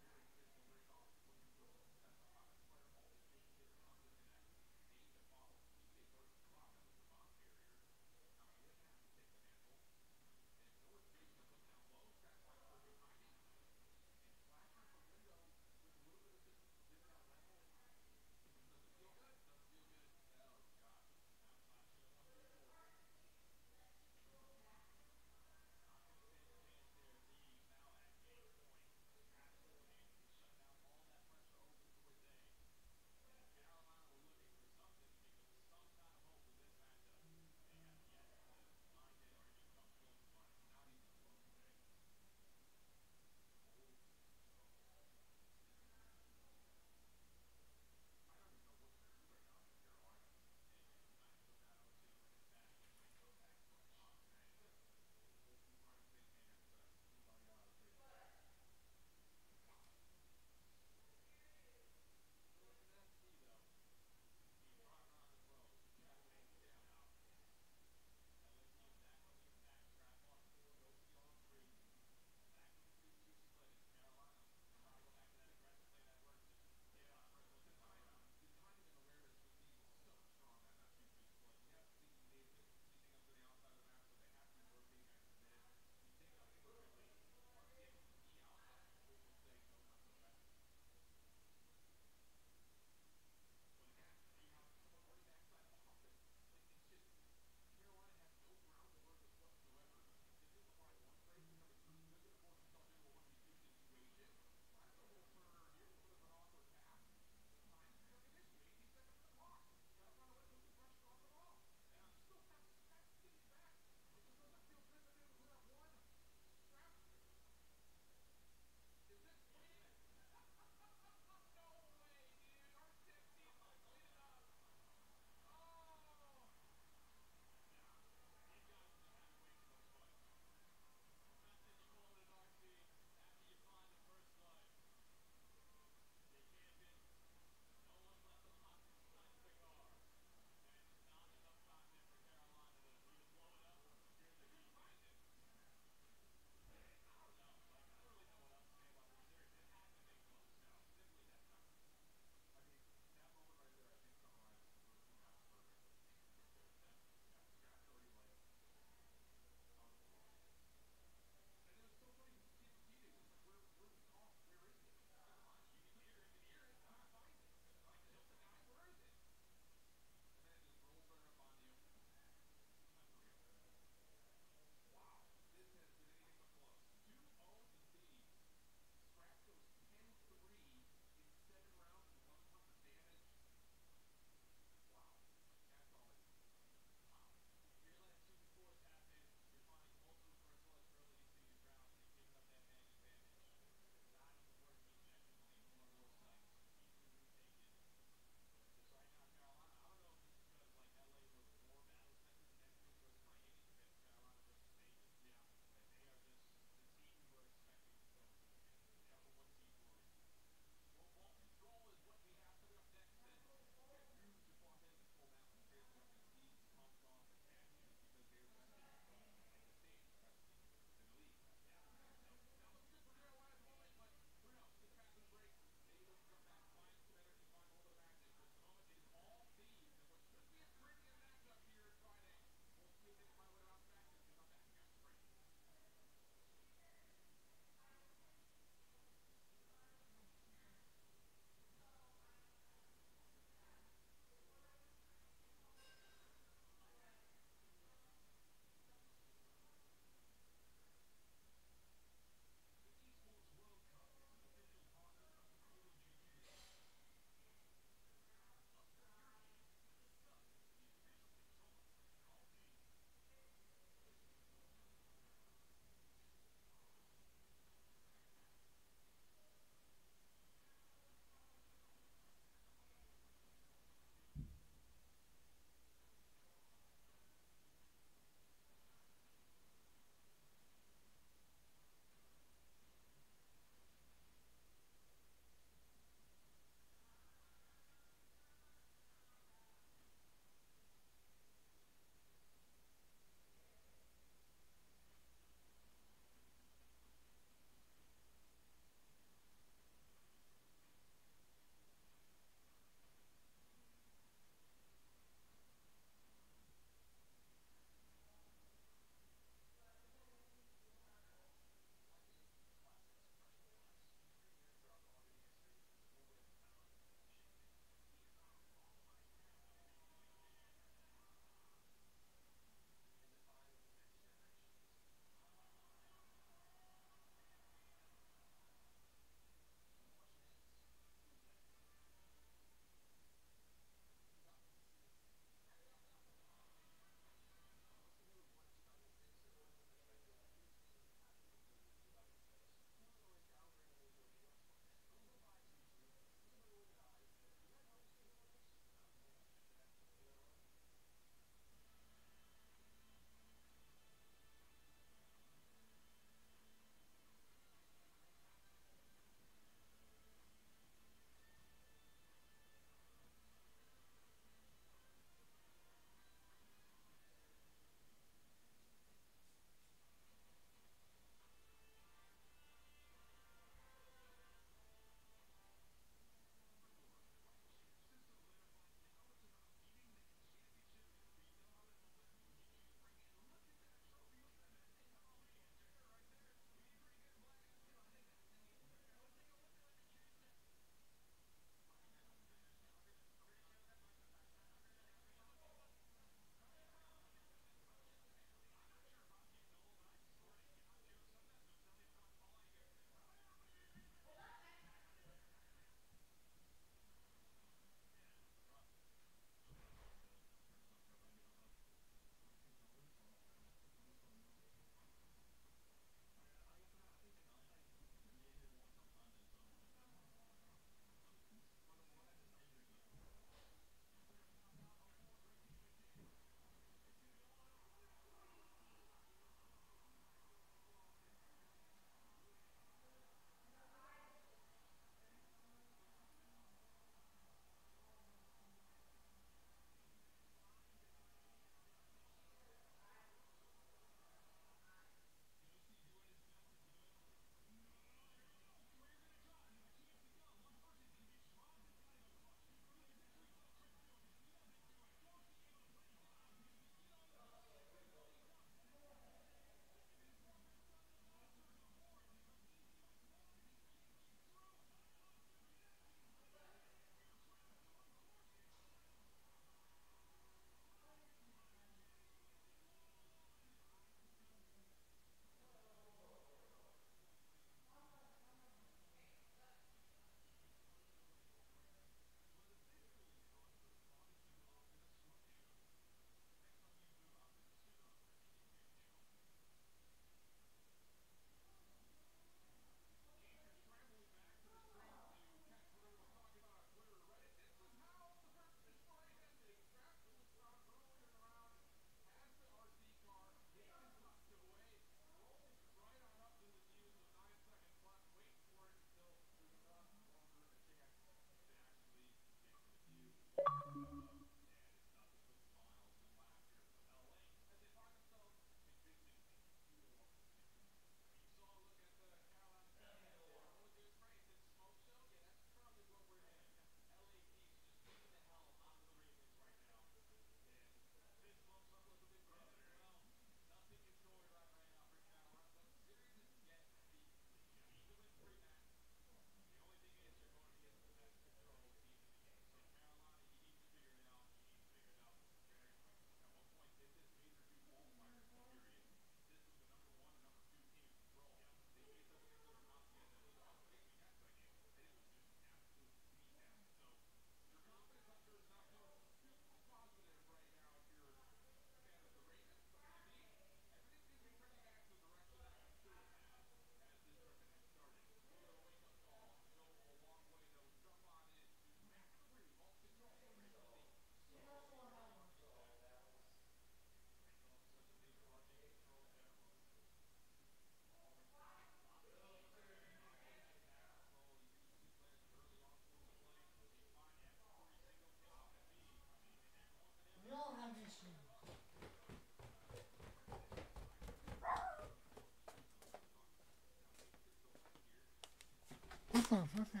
Speaker 1: Oh, fuck that.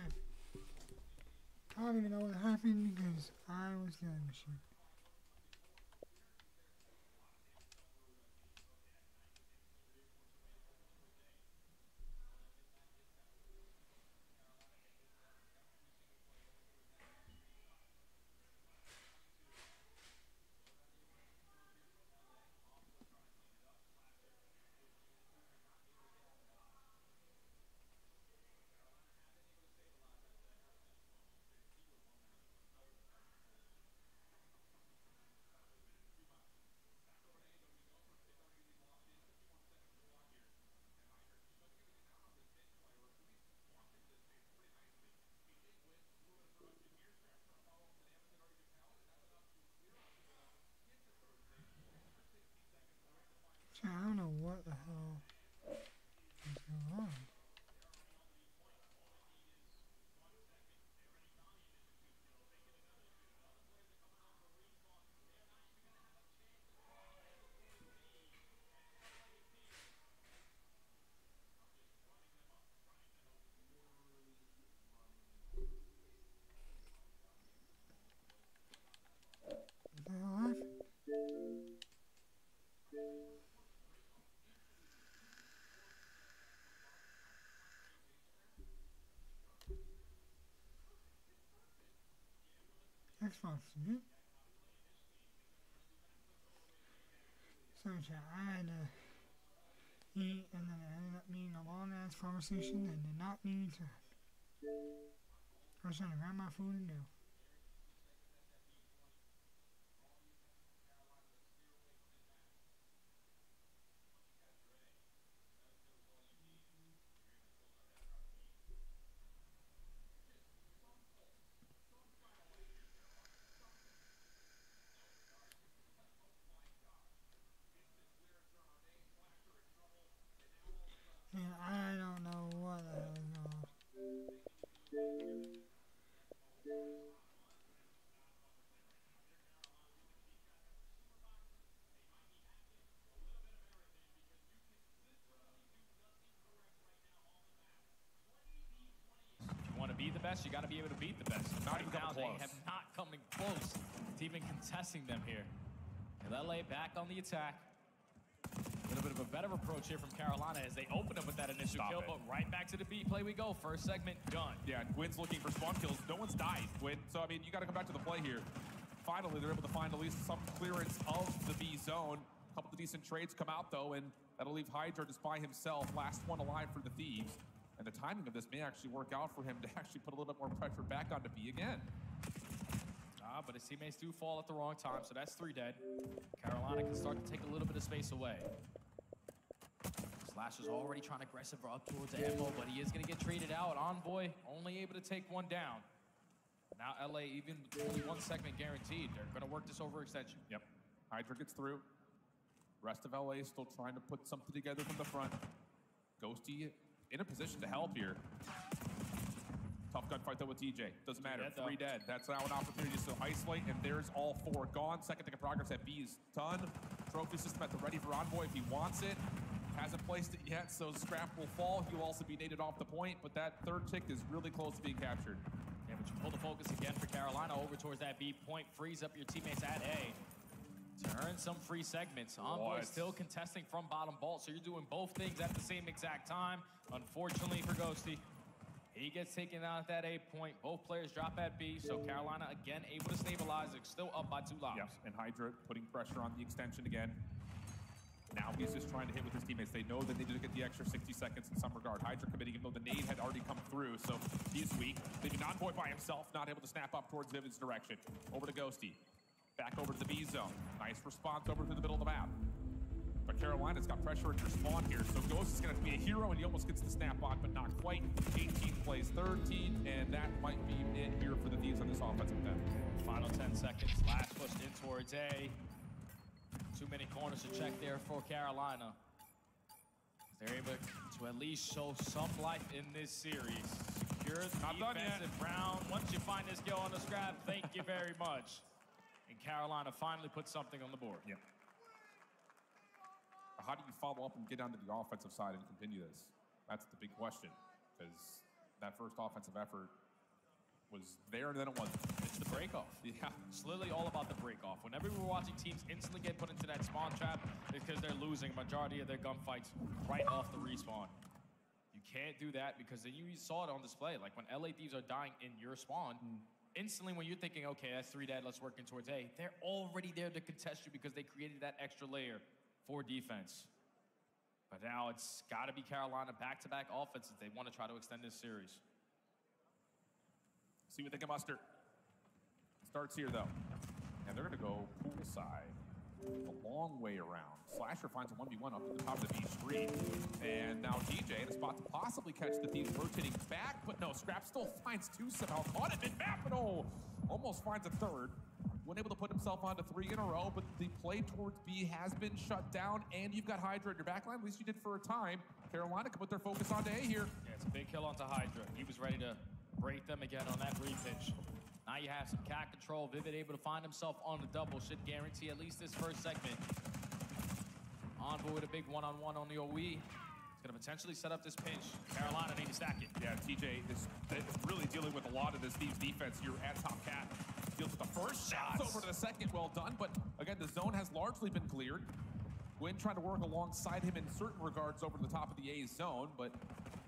Speaker 1: I don't even know what happened because I was doing the shit. I don't know what the hell is going on. What the hell happened? Xbox, dude. Sorry, chat. I had to eat, and then it ended up being a long ass conversation that did not need to happen. I was trying to grab my food and go. Man, I don't know what the hell is going on.
Speaker 19: If you want to be the best, you got to be able to beat the best. Right now, they have not come close to even contesting them here. And LA back on the attack. A little bit of a better approach here from Carolina as they open up with that initial kill, but right back to the B play we go. First segment done.
Speaker 16: Yeah, Gwyn's looking for spawn kills. No one's died, Gwyn. So, I mean, you got to come back to the play here. Finally, they're able to find at least some clearance of the B zone. A couple of decent trades come out, though, and that'll leave Hydra just by himself. Last one alive for the Thieves. And the timing of this may actually work out for him to actually put a little bit more pressure back onto B again.
Speaker 19: But his teammates do fall at the wrong time, so that's 3 dead. Carolina can start to take a little bit of space away. Slasher's already trying aggressive up towards the ammo, but he is going to get traded out. Envoy only able to take one down. Now LA, even with only 1 segment guaranteed, they're going to work this overextension.
Speaker 16: Yep. Hydra gets through. Rest of LA still trying to put something together from the front. Ghosty in a position to help here. Tough gunfight though with TJ. Doesn't matter. 3 dead. That's now an opportunity to still isolate, and there's all 4 gone. Second tick of progress at B is done. Trophy system at the ready for Envoy if he wants it. Hasn't placed it yet, so Scrap will fall. He'll also be naded off the point, but that 3rd tick is really close to being captured.
Speaker 19: Yeah, but you pull the focus again for Carolina over towards that B point. Frees up your teammates at A to earn some free segments. Envoy still contesting from bottom vault, so you're doing both things at the same exact time. Unfortunately for Ghosty, he gets taken out at that A point. Both players drop at B, so Carolina again able to stabilize. They're still up by 2 lives.
Speaker 16: Yep, and Hydra putting pressure on the extension again. Now he's just trying to hit with his teammates. They know that they need to get the extra 60 seconds in some regard. Hydra committing, even though the nade had already come through, so he's weak. Leaving Envoy by himself, not able to snap up towards Vivid's direction. Over to Ghosty. Back over to the B zone. Nice response over to the middle of the map. But Carolina's got pressure at their spawn here, so Ghost is going to be a hero, and he almost gets the snap on, but not quite. 18 plays 13, and that might be it here for the Thieves on this offensive end.
Speaker 19: Final 10 seconds. Last pushed in towards A. Too many corners to check there for Carolina. They're able to at least show some life in this series. Secure the defensive round. Once you find this kill on the Scrap, thank you very much. And Carolina finally put something on the board.
Speaker 16: Yep. How do you follow up and get onto the offensive side and continue this? That's the big question, because that first offensive effort was there and then it wasn't.
Speaker 19: It's the break-off.
Speaker 16: Yeah.
Speaker 19: It's literally all about the break-off. Whenever we're watching teams instantly get put into that spawn trap, it's because they're losing a majority of their gunfights right off the respawn. You can't do that because you saw it on display. Like when LA Thieves are dying in your spawn, instantly when you're thinking, okay, that's 3 dead, let's work in towards A, they're already there to contest you because they created that extra layer for defense. But now it's got to be Carolina back-to-back offenses. They want to try to extend this series.
Speaker 16: See what they can muster. Starts here, though. And they're going to go poolside. A long way around. Slasher finds a 1v1 up to the top of the B street. And now DJ in a spot to possibly catch the Thieves rotating back. But no, Scrap still finds 2 somehow. Caught it mid-map, but oh, almost finds a 3rd. Wasn't able to put himself onto 3 in a row, but the play towards B has been shut down. And you've got Hydra at your backline. At least you did for a time. Carolina can put their focus onto A here.
Speaker 19: Yeah, it's a big kill onto Hydra. He was ready to break them again on that repitch. Now you have some cat control. Vivid able to find himself on the double. Should guarantee at least this first segment. Envoy with a big one-on-one on the OE. It's going to potentially set up this pinch. Carolina need to stack it.
Speaker 16: Yeah, TJ is really dealing with a lot of this Thieves defense here at top cat. Deals with the first shot. Over to the second. Well done. But again, the zone has largely been cleared. Gwyn trying to work alongside him in certain regards over to the top of the A zone, but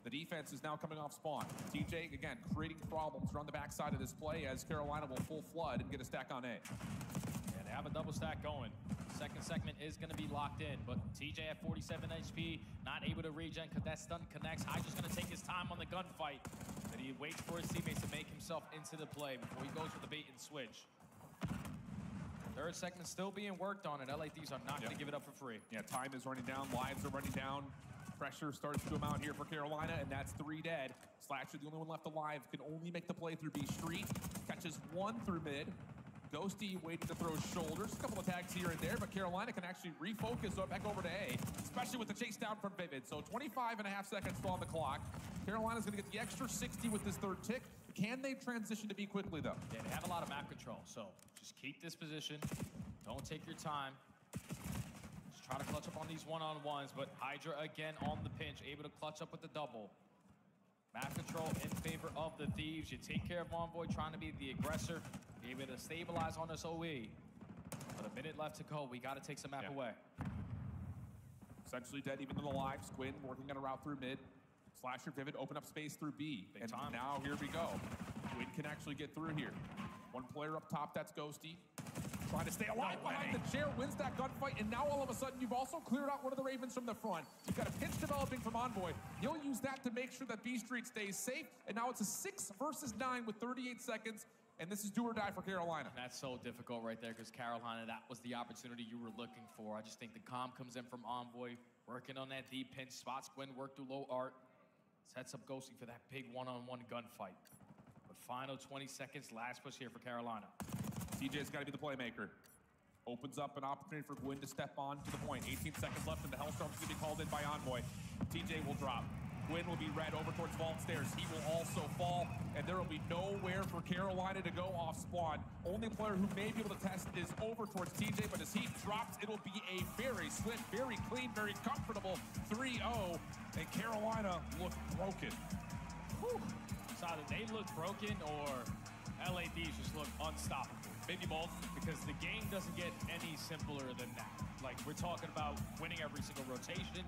Speaker 16: the defense is now coming off spawn. TJ, again, creating problems around the backside of this play as Carolina will full flood and get a stack on A.
Speaker 19: Yeah, they have a double stack going. Second segment is going to be locked in, but TJ at 47 HP, not able to regen because that stun connects. Hydra's going to take his time on the gunfight, but he waits for his teammates to make himself into the play before he goes for the bait and switch. Third segment still being worked on, and LA Thieves are not going to give it up for free.
Speaker 16: Yeah, time is running down, lives are running down. Pressure starts to amount here for Carolina, and that's 3 dead. Slasher, the only one left alive, can only make the play through B Street. Catches 1 through mid. Ghosty waiting to throw shoulders. A couple of tags here and there, but Carolina can actually refocus back over to A, especially with the chase down from Vivid. So 25.5 seconds still on the clock. Carolina's going to get the extra 60 with this 3rd tick. Can they transition to B quickly, though?
Speaker 19: Yeah, they have a lot of map control, so just keep this position. Don't take your time. Just try to clutch up on these one-on-ones, but Hydra again on the pinch, able to clutch up with the double. Map control in favor of the Thieves. You take care of Envoy, trying to be the aggressor. Be able to stabilize on this OE. But a minute left to go. We got to take some map away.
Speaker 16: Essentially dead, even in the lives. Gwyn working on a route through mid. Slasher, Vivid, open up space through B.
Speaker 19: Big
Speaker 16: and
Speaker 19: time.
Speaker 16: Now here we go. Gwyn can actually get through here. One player up top, that's Ghosty. Trying to stay alive behind the chair, wins that gunfight, and now all of a sudden you've also cleared out one of the Ravens from the front. You've got a pinch developing from Envoy. He'll use that to make sure that B Street stays safe, and now it's a 6 versus 9 with 38 seconds, and this is do or die for Carolina.
Speaker 19: That's so difficult right there because Carolina, that was the opportunity you were looking for. I just think the calm comes in from Envoy, working on that deep pinch, spots Gwyn, work through low art, sets up Ghosty for that big one-on-one gunfight. But final 20 seconds, last push here for Carolina.
Speaker 16: TJ's got to be the playmaker. Opens up an opportunity for Gwyn to step on to the point. 18 seconds left, and the Hellstorm's going to be called in by Envoy. TJ will drop. Gwyn will be red over towards Vault Stairs. He will also fall, and there will be nowhere for Carolina to go off spawn. Only player who may be able to test is over towards TJ, but as he drops, it'll be a very swift, very clean, very comfortable 3-0, and Carolina look broken.
Speaker 19: Whew. It's either they look broken or LA Thieves just look unstoppable. Maybe both, because the game doesn't get any simpler than that. Like, we're talking about winning every single rotation,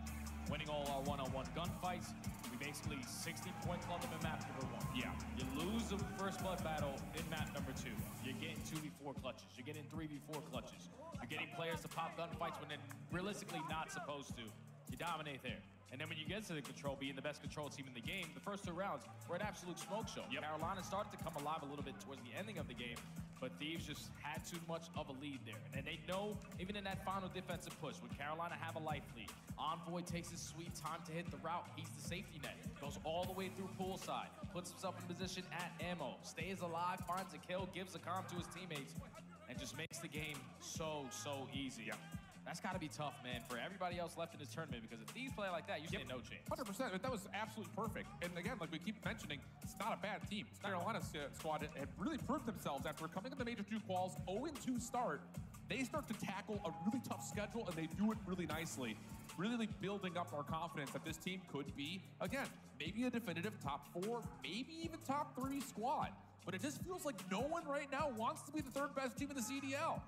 Speaker 19: winning all our one-on-one gunfights. We basically 60-point club them in map number 1.
Speaker 16: Yeah.
Speaker 19: You lose the first blood battle in map number 2. You're getting 2v4 clutches. You're getting 3v4 clutches. You're getting players to pop gunfights when they're realistically not supposed to. You dominate there. And then when you get to the control, being the best control team in the game, the first 2 rounds were an absolute smoke show.
Speaker 16: Yep.
Speaker 19: Carolina started to come alive a little bit towards the ending of the game, but Thieves just had too much of a lead there. And they know, even in that final defensive push, when Carolina have a life lead, Envoy takes his sweet time to hit the route. He's the safety net. Goes all the way through poolside, puts himself in position at ammo, stays alive, finds a kill, gives a calm to his teammates, and just makes the game so easy.
Speaker 16: Yeah.
Speaker 19: That's got to be tough, man, for everybody else left in this tournament, because if Thieves play like that, you stand no chance.
Speaker 16: 100%. That was absolutely perfect. And again, like we keep mentioning, it's not a bad team. Carolina's squad had really proved themselves after coming in the Major 2 quals, 0-2 start. They start to tackle a really tough schedule, and they do it really nicely. really building up our confidence that this team could be, again, maybe a definitive top 4, maybe even top 3 squad. But it just feels like no one right now wants to be the 3rd best team in the CDL.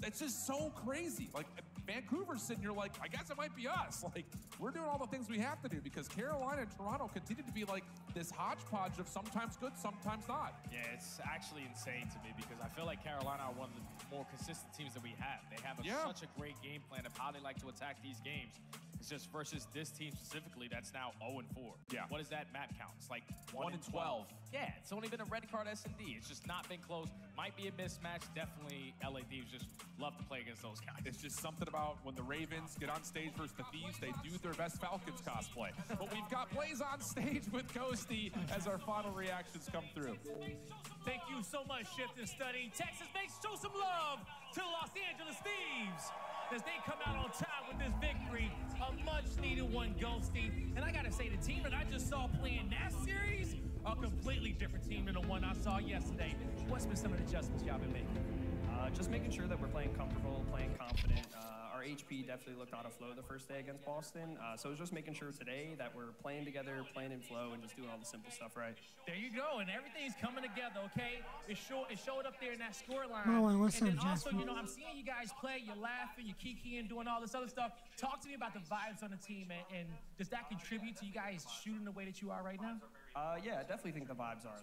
Speaker 16: It's just so crazy. Like, Vancouver's sitting here like, I guess it might be us. Like, we're doing all the things we have to do because Carolina and Toronto continue to be like this hodgepodge of sometimes good, sometimes not.
Speaker 17: Yeah, it's actually insane to me because I feel like Carolina are one of the more consistent teams that we have. They have such a great game plan of how they like to attack these games. It's just versus this team specifically that's now 0-4.
Speaker 16: Yeah.
Speaker 17: What is that map count? It's like
Speaker 16: 1-12.
Speaker 17: Yeah, it's only been a red card S&D. It's just not been close. Might be a mismatch. Definitely LA Thieves just love to play against those guys.
Speaker 16: It's just something about when the Ravens get on stage versus the Thieves, they do their best Falcons cosplay. But we've got plays on stage with Ghosty as our final reactions come through.
Speaker 20: Thank you so much, Shift and Study. Texas, show some love to the Los Angeles Thieves as they come out on top with this victory. A much-needed one, Ghosty. And I got to say, the team that I just saw playing that series, a completely different team than the one I saw yesterday. What's been some of the adjustments y'all been making?
Speaker 21: Just making sure that we're playing comfortable, playing confident. Our HP definitely looked out of flow the first day against Boston. So it was just making sure today that we're playing together, playing in flow, and just doing all the simple stuff right.
Speaker 20: There you go, and everything's coming together, okay? It showed up there in that scoreline.
Speaker 1: What's
Speaker 20: and then
Speaker 1: up,
Speaker 20: also,
Speaker 1: Jasper?
Speaker 20: you know, I'm seeing you guys play, you're laughing, you're kikiing, doing all this other stuff. Talk to me about the vibes on the team, and does that contribute to you guys shooting the way that you are right now?
Speaker 21: Yeah, I definitely think the vibes are.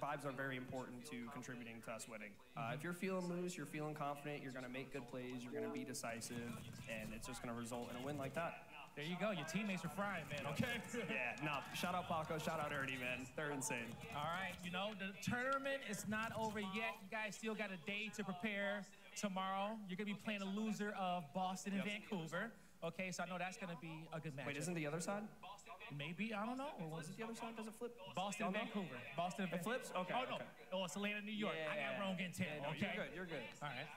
Speaker 21: Vibes are very important to contributing to us winning. If you're feeling loose, you're feeling confident, you're going to make good plays, you're going to be decisive, and it's just going to result in a win like that.
Speaker 20: There you go. Your teammates are frying, man, okay?
Speaker 21: Yeah, no, shout out Paco, shout out Ernie, man. They're insane.
Speaker 20: All right, you know, the tournament is not over yet. You guys still got a day to prepare tomorrow. You're going to be playing a loser of Boston and Vancouver. Okay, so I know that's going to be a good match.
Speaker 21: Wait, isn't the other side?
Speaker 20: Maybe, I don't know.
Speaker 21: Or was it the other side? Does it flip?
Speaker 20: Boston and Vancouver. Boston and Vancouver.
Speaker 21: It flips? Okay.
Speaker 20: Oh, no.
Speaker 21: Okay.
Speaker 20: Oh, it's Atlanta, New York. I got wrong intent,
Speaker 21: no,
Speaker 20: okay?
Speaker 21: You're good.
Speaker 20: All right.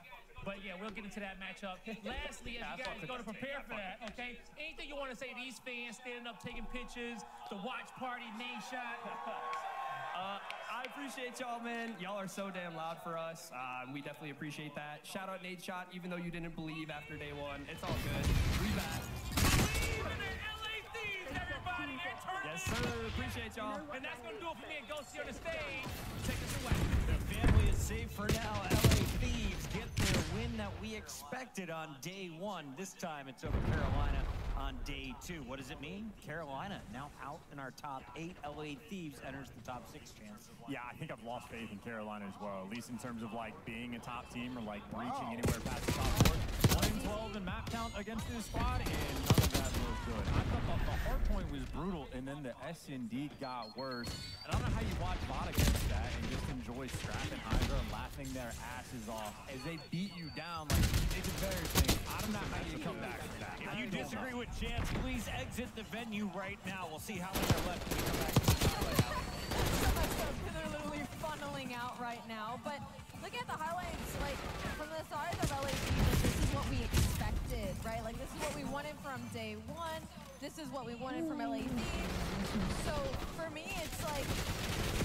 Speaker 20: But yeah, we'll get into that matchup. Lastly, as you guys go to prepare for that, okay? Anything you want to say to these fans standing up, taking pictures, the watch party, name shot?
Speaker 21: I appreciate y'all, man. Y'all are so damn loud for us. We definitely appreciate that. Shout out Nate Shot, even though you didn't believe after day 1. It's all good. We back.
Speaker 20: Everybody,
Speaker 21: yes, sir. Appreciate y'all.
Speaker 20: And that's going to do it for me and Ghosty on the stage. Take us away.
Speaker 22: The family is safe for now. LA Thieves get their win that we expected on day 1. This time it's over Carolina on day 2. What does it mean? Carolina now out in our top 8. LA Thieves enters the top 6 chance.
Speaker 9: Yeah, I think I've lost faith in Carolina as well, at least in terms of like being a top team or like reaching anywhere past the top 4. 1-12 in map count against this squad, and none of that was good. I thought the hard point was brutal, and then the S&D got worse. And I don't know how you watch VOD against that and just enjoy Scrap and Hydra laughing their asses off as they beat you down like it's embarrassing. I don't know how you come back from that.
Speaker 22: If you disagree with Chance, please exit the venue right now. We'll see how many are left when we come back to the spotlight out.
Speaker 8: They're literally funneling out right now, but look at the highlights, like, from the side of LA Thieves, this is what we expected, right? Like, this is what we wanted from day 1. This is what we wanted from LA Thieves. So, for me, it's like,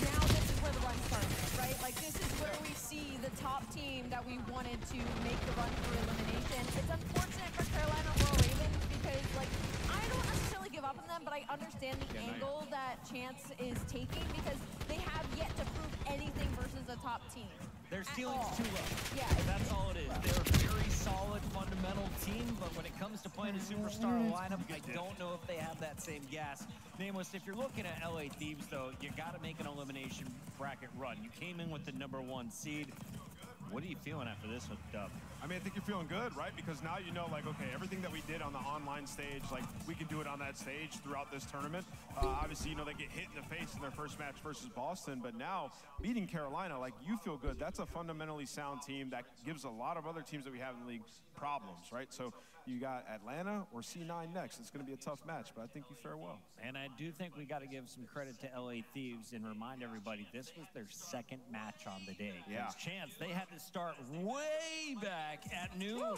Speaker 8: now this is where the run starts, right? Like, this is where we see the top team that we wanted to make the run for elimination. It's unfortunate for Carolina Royal Ravens because, like, I don't necessarily give up on them, but I understand the angle that Chance is taking because they have yet to prove anything versus a top team.
Speaker 22: Their ceiling's too low.
Speaker 8: Yeah.
Speaker 22: That's all it is. They're a very solid, fundamental team, but when it comes to playing a superstar lineup, I don't know if they have that same gas. Nameless, if you're looking at LA Thieves, though, you got to make an elimination bracket run. You came in with the #1 seed. What are you feeling after this with Dub?
Speaker 7: I mean, I think you're feeling good, right? Because now you know, like, okay, everything that we did on the online stage, like, we can do it on that stage throughout this tournament. Obviously, you know, they get hit in the face in their first match versus Boston, but now beating Carolina, like, you feel good. That's a fundamentally sound team that gives a lot of other teams that we have in the league problems, right? So you got Atlanta or C9 next. It's going to be a tough match, but I think you fare well.
Speaker 22: And I do think we got to give some credit to LA Thieves and remind everybody this was their second match on the day.
Speaker 7: Yeah.
Speaker 22: Chance, they had to start way back at noon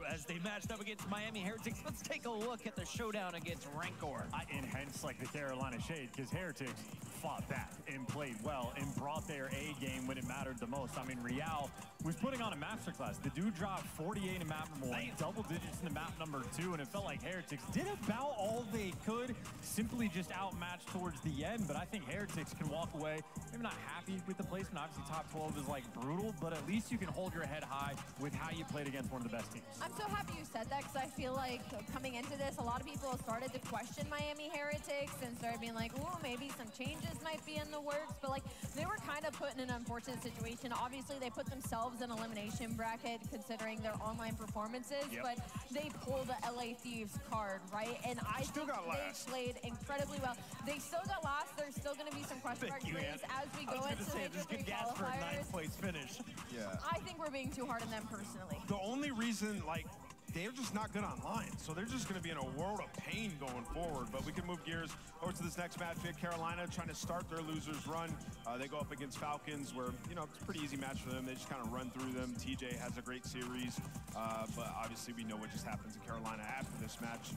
Speaker 22: as they matched up against Miami Heretics. Let's take a look at the showdown against Rancor.
Speaker 9: And hence like the Carolina shade, because Heretics
Speaker 3: fought back and played well and brought their A game when it mattered the most. I mean, Real was putting on a masterclass. The dude dropped 48 in map number 1, double digits in the map number 2, and it felt like Heretics did about all they could, simply just outmatched towards the end. But I think Heretics can walk away, maybe not happy with the placement. Obviously, top 12 is like brutal, but at least you can hold your head high with how you played against one of the best teams.
Speaker 8: I'm so happy you said that, because I feel like coming into this, a lot of people started to question Miami Heretics and started being like, ooh, maybe some changes might be in the works. But like, they were kind of put in an unfortunate situation. Obviously, they put themselves in an elimination bracket considering their online performances, but they pulled the LA Thieves card, right? And I think they played incredibly well. They still got last. There's still going to be some question marks raised as we go into the major three qualifiers.
Speaker 3: Place finish.
Speaker 4: Yeah.
Speaker 8: I think we're being too hard on them personally.
Speaker 4: The only reason, like, they're just not good online, so they're just going to be in a world of pain going forward. But we can move gears over to this next match. Carolina trying to start their losers run. They go up against Falcons, where, you know, it's a pretty easy match for them. They just kind of run through them. TJ has a great series, but obviously we know what just happened to Carolina after this match.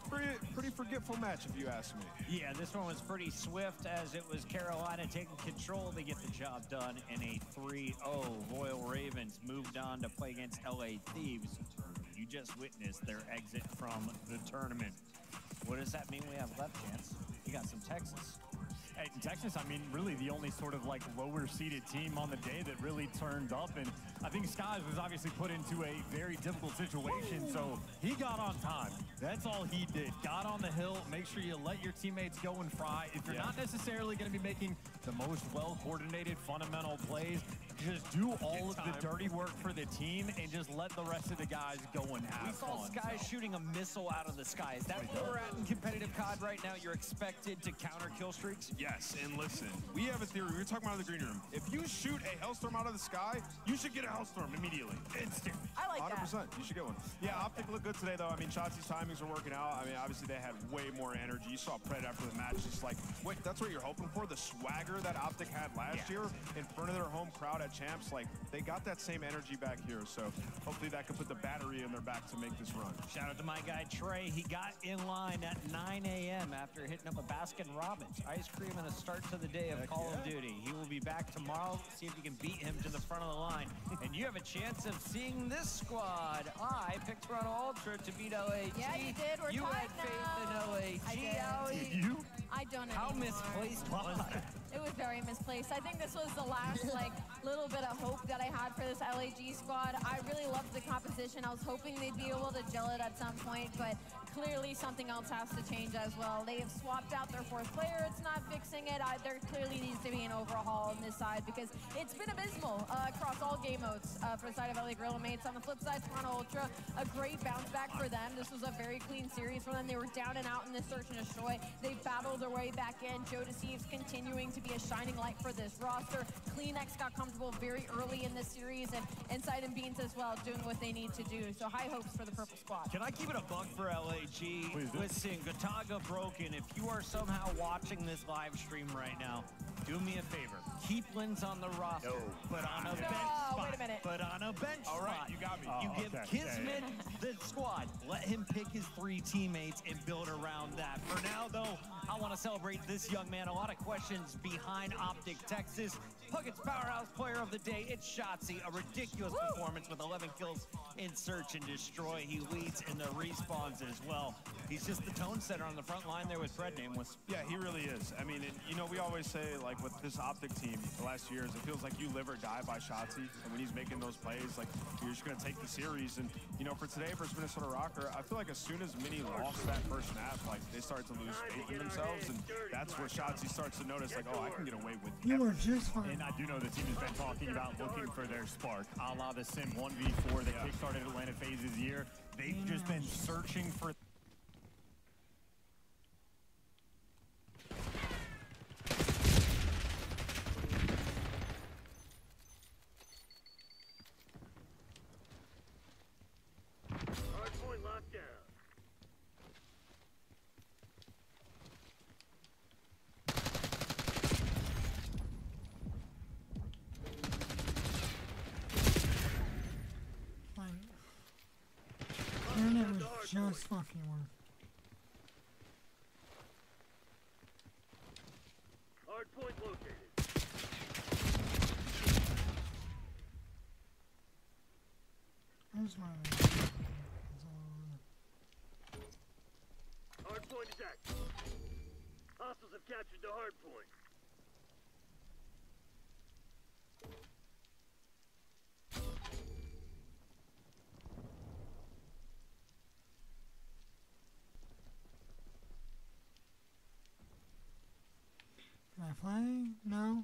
Speaker 4: Pretty forgetful match, if you ask me.
Speaker 23: Yeah, this one was pretty swift, as it was Carolina taking control to get the job done in a 3-0. Royal Ravens moved on to play against LA Thieves. You just witnessed their exit from the tournament. What does that mean we have left, Chance? You got some Texas.
Speaker 3: Hey, Texas, I mean, really the only sort of like lower seeded team on the day that really turned up. And I think Skies was obviously put into a very difficult situation. So he got on time. That's all he did. Got on the hill. Make sure you let your teammates go and fry. If you're not necessarily going to be making the most well-coordinated fundamental plays, just do all of the dirty work for the team and just let the rest of the guys go and have fun.
Speaker 23: We saw Sky shooting a missile out of the sky. Is that where we're at in competitive COD right now? You're expected to counter kill streaks?
Speaker 4: Yes, and listen, we have a theory. We were talking about in the green room. If you shoot a Hellstorm out of the sky, you should get a Hellstorm immediately. Instant.
Speaker 8: I like
Speaker 4: 100%.
Speaker 8: that.
Speaker 4: You should get one. Yeah, Optic looked good today, though. I mean, Shotzi's timings were working out. I mean, obviously, they had way more energy. You saw Pred after the match, just like, wait, that's what you're hoping for? The swagger that Optic had last year in front of their home crowd at Champs, like, they got that same energy back here. So hopefully that can put the battery in their back to make this run.
Speaker 23: Shout out to my guy, Trey. He got in line at 9 a.m. after hitting up a Baskin-Robbins. Ice cream and a start to the day of Call of Duty. He will be back tomorrow. See if you can beat him to the front of the line. And you have a chance of seeing this squad. I picked Toronto Ultra to beat LAT.
Speaker 8: Yeah, you did. We're
Speaker 23: you had
Speaker 8: tied
Speaker 23: faith
Speaker 8: now.
Speaker 23: in LAT.
Speaker 8: I did.
Speaker 23: Did you?
Speaker 8: I don't know.
Speaker 23: How
Speaker 8: anymore.
Speaker 23: misplaced was that?
Speaker 8: It was very misplaced. I think this was the last like little bit of hope that I had for this LAG squad. I really loved the composition. I was hoping they'd be able to gel it at some point, but clearly something else has to change as well. They have swapped out their fourth player. It's not fixing it. There clearly needs to be an overhaul on this side, because it's been abysmal across all game modes for the side of LA Gorilla Mates. On the flip side, Toronto Ultra, a great bounce back for them. This was a very clean series for them. They were down and out in this search and destroy. They battled their way back in. Joe Deceives continuing to be a shining light for this roster. CleanX got comfortable very early in this series, and Inside and Beans as well doing what they need to do. So high hopes for the purple squad.
Speaker 23: Can I keep it a buck for LAG? Listen, Gataga Broken, if you are somehow watching this live stream right now, do me a favor. Keep Lins on the roster, but on a bench spot.
Speaker 8: Wait a minute.
Speaker 23: But on a bench
Speaker 4: All right,
Speaker 23: spot.
Speaker 4: you got me.
Speaker 23: You give Kismet the squad. Let him pick his 3 teammates and build around that. For now, though, I want to celebrate this young man. A lot of questions behind Optic Texas. Puckett's Powerhouse Player of the Day, it's Shotzi. A ridiculous performance with 11 kills in Search and Destroy. He leads in the respawns as well. He's just the tone setter on the front line there with Fred Nameless.
Speaker 4: Yeah, he really is. I mean, you know, we always say, like, with this Optic team the last 2 years, it feels like you live or die by Shotzi. And when he's making those plays, like, you're just going to take the series. And, you know, for today versus Minnesota Rocker, I feel like as soon as Mini lost that first map, like, they started to lose faith in themselves. And that's where Shotzi starts to notice, like, oh, I can get away with
Speaker 1: You were just fine.
Speaker 3: And I do know the team has been talking about looking for their spark, a la the Sim 1v4 that kickstarted Atlanta Phase's year. They've just been searching for...
Speaker 6: Hardpoint locked down.
Speaker 1: And it was just fucking work.
Speaker 6: Hard point located.
Speaker 1: Where's my...
Speaker 6: Hard point is active. Hostiles have captured the hard point.
Speaker 1: Can I play? No.